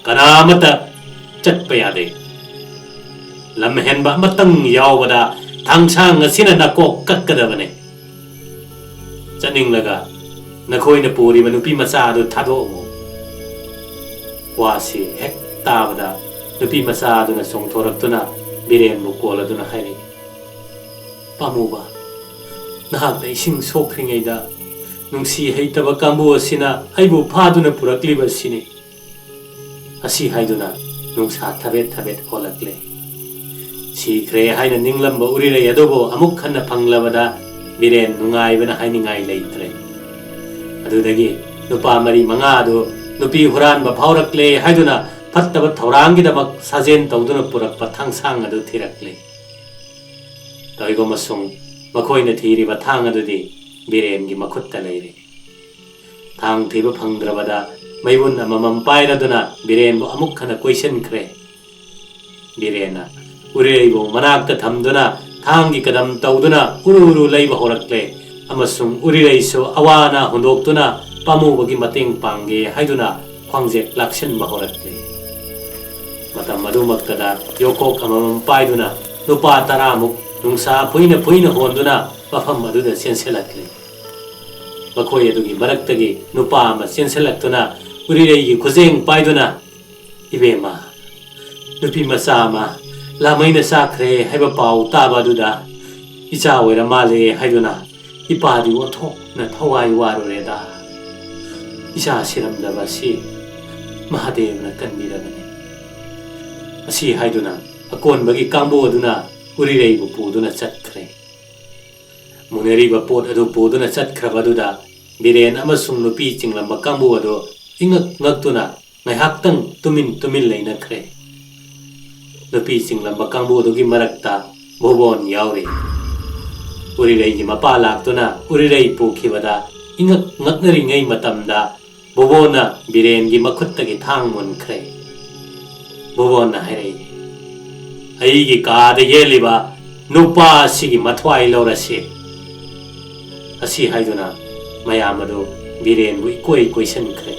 ꯀꯅꯥꯃꯠꯇ ꯆꯠꯄ ꯌꯥꯗꯦ, ꯂꯝ ꯍꯦꯟꯕ ꯑꯃꯇꯪ ꯌꯥꯎꯕꯗ ꯊꯥꯡꯁꯥꯡ ꯑꯁꯤꯅ ꯅꯀꯣꯛ ꯀꯛꯀꯗꯕꯅꯤ, ꯆꯠꯅꯤꯡꯂꯒ ꯅꯈꯣꯏꯅ ꯄꯨꯔꯤꯕ ꯅꯨꯄꯤ ꯃꯆꯥ ꯑꯗꯨ ꯊꯥꯗꯣꯛꯑꯝꯃꯨ꯫ ꯋꯥꯁꯤ ꯍꯦꯛ ꯇꯥꯕꯗ ꯅꯨꯄꯤ ꯃꯆꯥ ꯑꯗꯨꯅ ꯆꯣꯡꯊꯣꯔꯛꯇꯨꯅ ꯕꯤꯔꯦꯟꯕꯨ ꯀꯣꯜꯂꯗꯨꯅ ꯍꯥꯏꯔꯛꯏ, ꯄꯥꯝꯃꯨꯕ, ꯅꯍꯥꯛꯅ ꯏꯁꯤꯡ ꯁꯣꯛꯈ꯭ꯔꯤꯉꯩꯗ ꯅꯨꯡꯁꯤ ꯍꯩꯇꯕ ꯀꯥꯡꯕꯨ ꯑꯁꯤꯅ ꯑꯩꯕꯨ ꯐꯥꯗꯨꯅ ꯄꯨꯔꯛꯂꯤꯕꯁꯤꯅꯤ꯫ ꯑꯁꯤ ꯍꯥꯏꯗꯨꯅ ꯅꯨꯡꯁꯥ ꯊꯕꯦꯠ ꯊꯕꯦꯠ ꯍꯣꯜꯂꯛꯂꯦ꯫ ꯁꯤꯈ꯭ꯔꯦ ꯍꯥꯏꯅ ꯅꯤꯡꯂꯝꯕ ꯎꯔꯤꯔꯩ ꯑꯗꯨꯕꯨ ꯑꯃꯨꯛ ꯍꯟꯅ ꯐꯪꯂꯕꯗ ꯕꯤꯔꯦꯟ ꯅꯨꯡꯉꯥꯏꯕꯅ ꯍꯥꯏꯅꯤꯡꯉꯥꯏ ꯂꯩꯇ꯭ꯔꯦ꯫ ꯑꯗꯨꯗꯒꯤ ꯅꯨꯄꯥ ꯃꯔꯤ ꯃꯉꯥ ꯑꯗꯨ ꯅꯨꯄꯤ ꯍꯨꯔꯥꯟꯕ ꯐꯥꯎꯔꯛꯂꯦ ꯍꯥꯏꯗꯨꯅ ꯐꯠꯇꯕ ꯊꯧꯔꯥꯡꯒꯤꯗꯃꯛ ꯁꯥꯖꯦꯟ ꯇꯧꯗꯨꯅ ꯄꯨꯔꯛꯄ ꯊꯥꯡꯁꯥꯡ ꯑꯗꯨ ꯊꯤꯔꯛꯂꯦ꯫ ꯇꯧꯏꯒꯨꯝꯕꯁꯨꯡ ꯃꯈꯣꯏꯅ ꯊꯤꯔꯤꯕ ꯊꯥꯡ ꯑꯗꯨꯗꯤ ꯕꯤꯔꯦꯟꯒꯤ ꯃꯈꯨꯠꯇ ꯂꯩꯔꯦ꯫ ꯊꯥꯡ ꯊꯤꯕ ꯐꯪꯗ꯭ꯔꯕꯗ ꯃꯩꯕꯨꯟ ꯑꯃꯃꯝ ꯄꯥꯏꯔꯗꯨꯅ ꯕꯤꯔꯦꯟꯕꯨ ꯑꯃꯨꯛ ꯍꯟꯅ ꯀꯣꯏꯁꯤꯟꯈ꯭ꯔꯦ꯫ ꯕꯤꯔꯦꯟꯅ ꯎꯔꯤꯔꯩꯕꯨ ꯃꯅꯥꯛꯇ ꯊꯝꯗꯨꯅ ꯊꯥꯡꯒꯤ ꯀꯗꯝ ꯇꯧꯗꯨꯅ ꯎꯔꯨ ꯂꯩꯕ ꯍꯧꯔꯛꯂꯦ ꯑꯃꯁꯨꯡ ꯎꯔꯤꯔꯩꯁꯨ ꯑꯋꯥ ꯑꯅꯥ ꯍꯨꯟꯗꯣꯛꯇꯨꯅ ꯄꯥꯝꯃꯨꯕꯒꯤ ꯃꯇꯦꯡ ꯄꯥꯡꯒꯦ ꯍꯥꯏꯗꯨꯅ ꯈ꯭ꯋꯥꯡꯖꯦꯠ ꯂꯥꯛꯁꯤꯟꯕ ꯍꯧꯔꯛꯂꯦ꯫ ꯃꯇꯝ ꯑꯗꯨꯃꯛꯇꯗ ꯌꯣꯀꯣꯛ ꯑꯃꯃꯝ ꯄꯥꯏꯗꯨꯅ ꯅꯨꯄꯥ 10ꯃꯨꯛ ꯅꯨꯡꯁꯥ ꯐꯨꯏꯅ ꯐꯨꯏꯅ ꯍꯣꯟꯗꯨꯅ ꯃꯐꯝ ꯑꯗꯨꯗ ꯆꯦꯟꯁꯤꯜꯂꯛꯂꯦ꯫ ꯃꯈꯣꯏ ꯑꯗꯨꯒꯤ ꯃꯔꯛꯇꯒꯤ ꯅꯨꯄꯥ ꯑꯃ ꯆꯦꯟꯁꯤꯜꯂꯛꯇꯨꯅ ꯎꯔꯤꯔꯩꯒꯤ ꯈꯨꯖꯦꯡ ꯄꯥꯏꯗꯨꯅ, ꯏꯕꯦꯝꯃ, ꯅꯨꯄꯤ ꯃꯆꯥ ꯑꯃ ꯂꯥꯃꯩꯅ ꯆꯥꯈ꯭ꯔꯦ ꯍꯥꯏꯕ ꯄꯥꯎ ꯇꯥꯕ ꯑꯗꯨꯗ ꯏꯆꯥ ꯑꯣꯏꯔ ꯃꯥꯜꯂꯦ ꯍꯥꯏꯗꯨꯅ ꯏꯄꯥꯗꯤ ꯑꯣꯟꯊꯣꯛꯅ ꯊꯋꯥꯏ ꯋꯥꯔꯨꯔꯦꯗ꯫ ꯏꯆꯥ ꯁꯤꯔꯝꯗꯕ ꯑꯁꯤ ꯃꯍꯥꯗꯦꯕꯅ ꯀꯟꯕꯤꯔꯕꯅꯤ꯫ ꯑꯁꯤ ꯍꯥꯏꯗꯨꯅ ꯑꯀꯣꯟꯕꯒꯤ ꯀꯥꯡꯕꯨ ꯑꯗꯨꯅ ꯎꯔꯤꯔꯩꯕꯨ ꯄꯨꯗꯨꯅ ꯆꯠꯈ꯭ꯔꯦ꯫ ꯃꯨꯟꯅꯔꯤꯕ ꯄꯣꯠ ꯑꯗꯨ ꯄꯨꯗꯨꯅ ꯆꯠꯈ꯭ꯔꯕꯗꯨꯗ ꯕꯤꯔꯦꯟ ꯑꯃꯁꯨꯡ ꯅꯨꯄꯤ ꯆꯤꯡꯂꯝꯕ ꯀꯥꯡꯕꯨ ꯑꯗꯨ ꯏꯉꯛ ꯉꯛꯇꯨꯅ ꯉꯥꯏꯍꯥꯛꯇꯪ ꯇꯨꯃꯤꯟ ꯂꯩꯅꯈ꯭ꯔꯦ꯫ ꯅꯨꯄꯤ ꯆꯤꯡꯂꯝꯕ ꯀꯥꯡꯕꯨ ꯑꯗꯨꯒꯤ ꯃꯔꯛꯇ ꯚꯨꯕꯣꯟ ꯌꯥꯎꯔꯤ꯫ ꯎꯔꯤꯔꯩꯒꯤ ꯃꯄꯥ ꯂꯥꯛꯇꯨꯅ ꯎꯔꯤꯔꯩ ꯄꯨꯈꯤꯕꯗ ꯏꯉꯛ ꯉꯛꯅꯔꯤꯉꯩ ꯃꯇꯝꯗ ꯚꯨꯕꯣꯟꯅ ꯕꯤꯔꯦꯟꯒꯤ ꯃꯈꯨꯠꯇꯒꯤ ꯊꯥꯡ ꯃꯨꯟꯈ꯭ꯔꯦ꯫ ꯚꯨꯕꯣꯟꯅ ꯍꯥꯏꯔꯛꯏ, ꯑꯩꯒꯤ ꯀꯥꯗ ꯌꯦꯜꯂꯤꯕ ꯅꯨꯄꯥ ꯑꯁꯤꯒꯤ ꯃꯊ꯭ꯋꯥꯏ ꯂꯧꯔꯁꯤ꯫ ꯑꯁꯤ ꯍꯥꯏꯗꯨꯅ ꯃꯌꯥꯝ ꯑꯗꯨ ꯕꯤꯔꯦꯟꯕꯨ ꯏꯀꯣꯏ ꯀꯣꯏꯁꯤꯟꯈ꯭ꯔꯦ꯫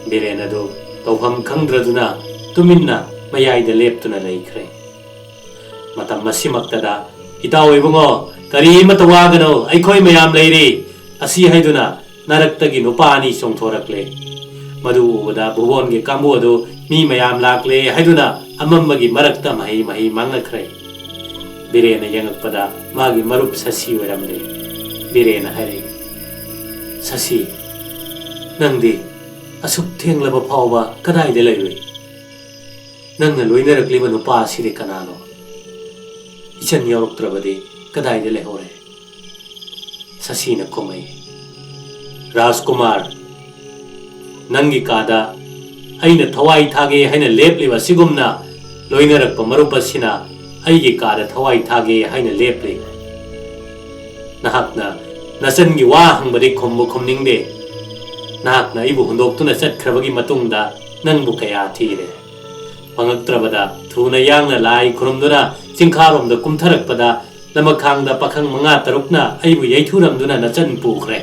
ꯕꯤꯔꯦꯟ ꯑꯗꯨ ꯇꯧꯐꯝ ꯈꯪꯗ꯭ꯔꯗꯨꯅ ꯇꯨꯃꯤꯟꯅ ꯃꯌꯥꯏꯗ ꯂꯦꯞꯇꯨꯅ ꯂꯩꯈ꯭ꯔꯦ꯫ ꯃꯇꯝ ꯑꯁꯤꯃꯛꯇꯗ, ꯏꯇꯥꯎ ꯏꯕꯨꯡꯉꯣ, ꯀꯔꯤꯃꯠꯇ ꯋꯥꯒꯅꯣ, ꯑꯩꯈꯣꯏ ꯃꯌꯥꯝ ꯂꯩꯔꯤ꯫ ꯑꯁꯤ ꯍꯥꯏꯗꯨꯅ ꯅꯔꯛꯇꯒꯤ ꯅꯨꯄꯥ 2 ꯆꯣꯡꯊꯣꯔꯛꯂꯦ꯫ ꯃꯗꯨ ꯎꯕꯗ ꯚꯨꯕꯣꯟꯒꯤ ꯀꯥꯡꯕꯨ ꯑꯗꯨ ꯃꯤ ꯃꯌꯥꯝ ꯂꯥꯛꯂꯦ ꯍꯥꯏꯗꯨꯅ ꯑꯃꯝꯕꯒꯤ ꯃꯔꯛꯇ ꯃꯍꯩ ꯃꯥꯡꯅꯈ꯭ꯔꯦ꯫ ꯕꯤꯔꯦꯟꯅ ꯌꯦꯡꯉꯛꯄꯗ ꯃꯥꯒꯤ ꯃꯔꯨꯞ ꯁꯁꯤ ꯑꯣꯏꯔꯝꯂꯦ꯫ ꯕꯤꯔꯦꯟꯅ ꯍꯥꯏꯔꯛꯏ, ꯁꯁꯤ, ꯅꯪꯗꯤ ꯑꯁꯨꯛ ꯊꯦꯡꯂꯕ ꯐꯥꯎꯕ ꯀꯗꯥꯏꯗ ꯂꯩꯔꯨꯏ? ꯅꯪꯅ ꯂꯣꯏꯅꯔꯛꯂꯤꯕ ꯅꯨꯄꯥ ꯑꯁꯤꯗꯤ ꯀꯅꯥꯅꯣ? ꯏꯆꯟ ꯌꯥꯎꯔꯛꯇ꯭ꯔꯕꯗꯤ ꯀꯗꯥꯏꯗ ꯂꯩꯍꯧꯔꯦ? ꯁꯁꯤꯅ ꯈꯨꯝꯃꯩ, ꯔꯥꯖꯀꯨꯃꯥꯔ, ꯅꯪꯒꯤ ꯀꯥꯗ ꯑꯩꯅ ꯊꯋꯥꯏ ꯊꯥꯒꯦ ꯍꯥꯏꯅ ꯂꯦꯞꯂꯤꯕ ꯑꯁꯤꯒꯨꯝꯅ ꯂꯣꯏꯅꯔꯛꯄ ꯃꯔꯨꯞ ꯑꯁꯤꯅ ꯑꯩꯒꯤ ꯀꯥꯗ ꯊꯋꯥꯏ ꯊꯥꯒꯦ ꯍꯥꯏꯅ ꯂꯦꯞꯂꯤ꯫ ꯅꯍꯥꯛꯅ ꯅꯆꯟꯒꯤ ꯋꯥ ꯍꯪꯕꯗꯤ ꯈꯨꯝꯕꯨ ꯈꯨꯝꯅꯤꯡꯗꯦ꯫ ꯅꯍꯥꯛꯅ ꯑꯩꯕꯨ ꯍꯨꯟꯗꯣꯛꯇꯨꯅ ꯆꯠꯈ꯭ꯔꯕꯒꯤ ꯃꯇꯨꯡꯗ ꯅꯪꯕꯨ ꯀꯌꯥ ꯊꯤꯔꯦ꯫ ꯐꯪꯉꯛꯇ꯭ꯔꯕꯗ ꯊꯨꯅ ꯌꯥꯡꯅ ꯂꯥꯏ ꯈꯨꯔꯨꯝꯗꯨꯅ ꯆꯤꯡꯈꯥꯔꯣꯝꯗ ꯀꯨꯝꯊꯔꯛꯄꯗ ꯂꯃꯈꯥꯡꯗ ꯄꯥꯈꯪ 5-6ꯅ ꯑꯩꯕꯨ ꯌꯩꯊꯨꯔꯝꯗꯨꯅ ꯅꯆꯟ ꯄꯨꯈ꯭ꯔꯦ꯫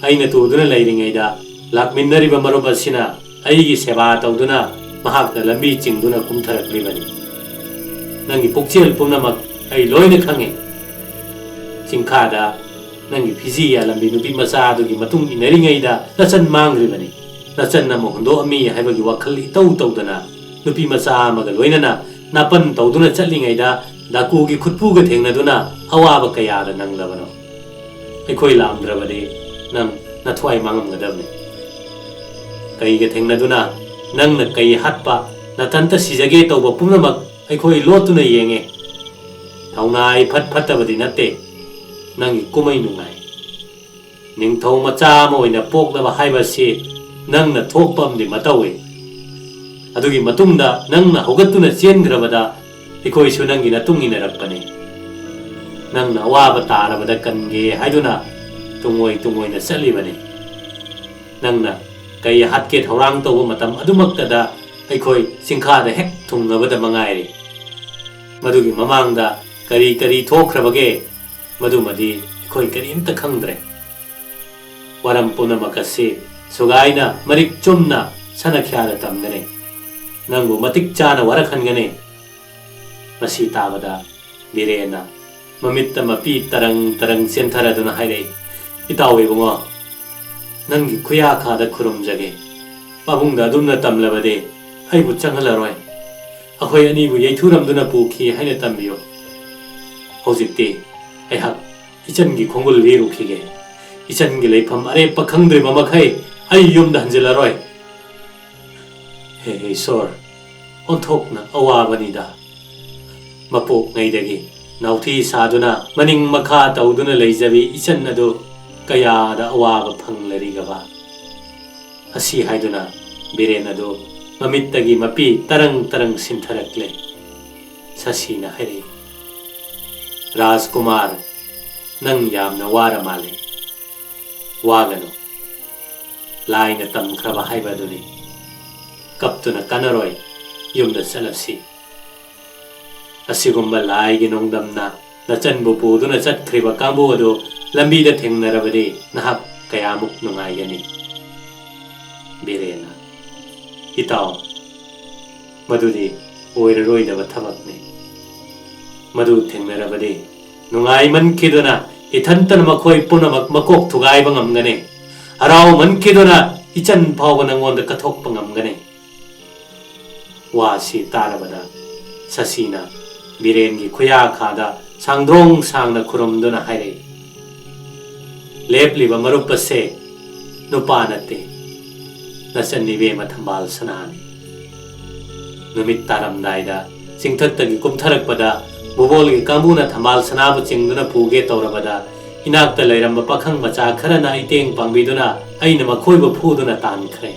ꯑꯩꯅ ꯇꯨꯗꯨꯅ ꯂꯩꯔꯤꯉꯩꯗ ꯂꯥꯛꯃꯤꯟꯅꯔꯤꯕ ꯃꯔꯨꯞ ꯑꯁꯤꯅ ꯑꯩꯒꯤ ꯁꯦꯕꯥ ꯇꯧꯗꯨꯅ ꯃꯍꯥꯛꯅ ꯂꯝꯕꯤ ꯆꯤꯡꯗꯨꯅ ꯀꯨꯝꯊꯔꯛꯂꯤꯕꯅꯤ꯫ ꯅꯪꯒꯤ ꯄꯨꯛꯆꯦꯜ ꯄꯨꯝꯅꯃꯛ ꯑꯩ ꯂꯣꯏꯅ ꯈꯪꯉꯤ꯫ ꯆꯤꯡꯈꯥꯗ ꯅꯪꯒꯤ ꯐꯤꯖꯤ ꯌꯥꯜꯂꯝꯕꯤ ꯅꯨꯄꯤ ꯃꯆꯥ ꯑꯗꯨꯒꯤ ꯃꯇꯨꯡ ꯏꯟꯅꯔꯤꯉꯩꯗ ꯅꯆꯟ ꯃꯥꯡꯈ꯭ꯔꯤꯕꯅꯤ꯫ ꯅꯆꯟ ꯑꯃ ꯍꯨꯟꯗꯣꯛꯑꯝꯃꯤ ꯍꯥꯏꯕꯒꯤ ꯋꯥꯈꯜ ꯏꯇꯧ ꯇꯧꯗꯅ ꯅꯨꯄꯤ ꯃꯆꯥ ꯑꯃꯒ ꯂꯣꯏꯅꯅ ꯅꯥꯄꯟ ꯇꯧꯗꯨꯅ ꯆꯠꯂꯤꯉꯩꯗ ꯗꯥꯀꯨꯒꯤ ꯈꯨꯠꯄꯨꯒ ꯊꯦꯡꯅꯗꯨꯅ ꯑꯋꯥꯕ ꯀꯌꯥꯗ ꯅꯪꯂꯕꯅꯣ? ꯑꯩꯈꯣꯏ ꯂꯥꯛꯑꯝꯗ꯭ꯔꯕꯗꯤ ꯅꯪ ꯅꯊ꯭ꯋꯥꯏ ꯃꯥꯡꯉꯝꯒꯗꯕꯅꯤ꯫ ꯀꯩꯒ ꯊꯦꯡꯅꯗꯨꯅ ꯅꯪꯅ ꯀꯩ ꯍꯥꯠꯄ, ꯅꯊꯟꯇ ꯁꯤꯖꯒꯦ ꯇꯧꯕ ꯄꯨꯝꯅꯃꯛ ꯑꯩꯈꯣꯏ ꯂꯣꯠꯇꯨꯅ ꯌꯦꯡꯉꯦ꯫ ꯊꯧꯅꯥ ꯏꯐꯠ ꯐꯠꯇꯕꯗꯤ ꯅꯠꯇꯦ, ꯅꯪꯒꯤ ꯀꯨꯝꯍꯩ ꯅꯨꯡꯉꯥꯏ꯫ ꯅꯤꯡꯊꯧ ꯃꯆꯥ ꯑꯃ ꯑꯣꯏꯅ ꯄꯣꯛꯂꯕ ꯍꯥꯏꯕꯁꯤ ꯅꯪꯅ ꯊꯣꯛꯄ ꯑꯃꯗꯤ ꯃꯇꯧꯏ꯫ ꯑꯗꯨꯒꯤ ꯃꯇꯨꯡꯗ ꯅꯪꯅ ꯍꯧꯒꯠꯇꯨꯅ ꯆꯦꯟꯈ꯭ꯔꯕꯗ ꯑꯩꯈꯣꯏꯁꯨ ꯅꯪꯒꯤ ꯃꯇꯨꯡ ꯏꯟꯅꯔꯛꯄꯅꯤ꯫ ꯅꯪꯅ ꯑꯋꯥꯕ ꯇꯥꯔꯕꯗ ꯀꯟꯒꯦ ꯍꯥꯏꯗꯨꯅ ꯇꯨꯡꯑꯣꯏꯅ ꯆꯠꯂꯤꯕꯅꯤ꯫ ꯅꯪꯅ ꯀꯩ ꯍꯥꯠꯀꯦ ꯊꯧꯔꯥꯡ ꯇꯧꯕ ꯃꯇꯝ ꯑꯗꯨꯃꯛꯇꯗ ꯑꯩꯈꯣꯏ ꯆꯤꯡꯈꯥꯗ ꯍꯦꯛ ꯊꯨꯡꯂꯕꯗ ꯃꯉꯥꯏꯔꯤ꯫ ꯃꯗꯨꯒꯤ ꯃꯃꯥꯡꯗ ꯀꯔꯤ ꯊꯣꯛꯈ꯭ꯔꯕꯒꯦ ꯃꯗꯨꯃꯗꯤ ꯑꯩꯈꯣꯏ ꯀꯔꯤꯝꯇ ꯈꯪꯗ꯭ꯔꯦ꯫ waram punamak asi sugaina marik chumna sanakhyada tamgane nangbu matik chana warakhangane masi tabada Birena mamitta mapi tarang tarang sentheraduna haire itaw ibungo nangi kuya khada khurumjage pabungda dumna tamlabade aibu changhalaroi akhoi ani bu yeithuramduna pukhi haina tambiyo hojikti aihak ichangi khongul lirukhige ichangi leifam are pakhangdri mamakhai ai yumda hanjilaroi he sor onthokna awabanida mapok ngaidagi nauthi saduna maning makha tauduna leijabi ichan adu kayada awaba phanglarigaba asi haiduna Biren adu mamittagi mapi tarang tarang sintharakle sasina hari Rajkumar nang yamna wara male wagano laina tamkhraba haibaduni kaptuna kanaroi yumda salapsi asigumba laigi nongdamna nachanbu puduna chatkriba kambu adu lambida thengnarabadi nahak kayamuk nungayani Birena itaw madudi oiraroidaba thabakni madu thengnarabadi nungai mankiduna ithantan makhoi punamak makok thugaiba ngamgane haraw mankiduna ichan phawba nangonda kathokpa ngamgane wasi tarabada sasina Birengi kuya khada sangdrong sangna khurumduna haire lepliba marupase nupanate nasannibe mathambal sanani numit taramdaida singthattagi kumtharakpada bubolgi kambuna thambal sanabu chingduna puge tawrabada inakta leiramba pakhang macha kharana iteng pangbiduna aina makhoiba phuduna tankhre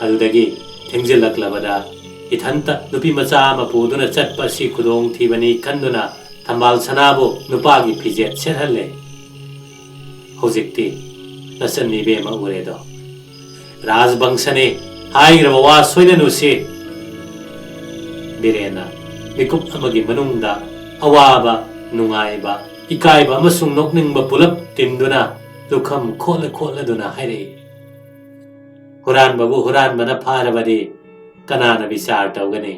adudagi thengjilaklabada ithanta nupi macha mapuduna chatpa si khudong thibani khanduna thambal sanabu nupagi phijet serhalle hojikti nasannibe ma uredo rajbangsane hairaba wa soidanu se Birena mikup amagi manungda awaba nungaiba ikaiba amasung nokningba pulap timduna lukham khola duna haire huran babu huran bana pharabadi kanana bichar tawgane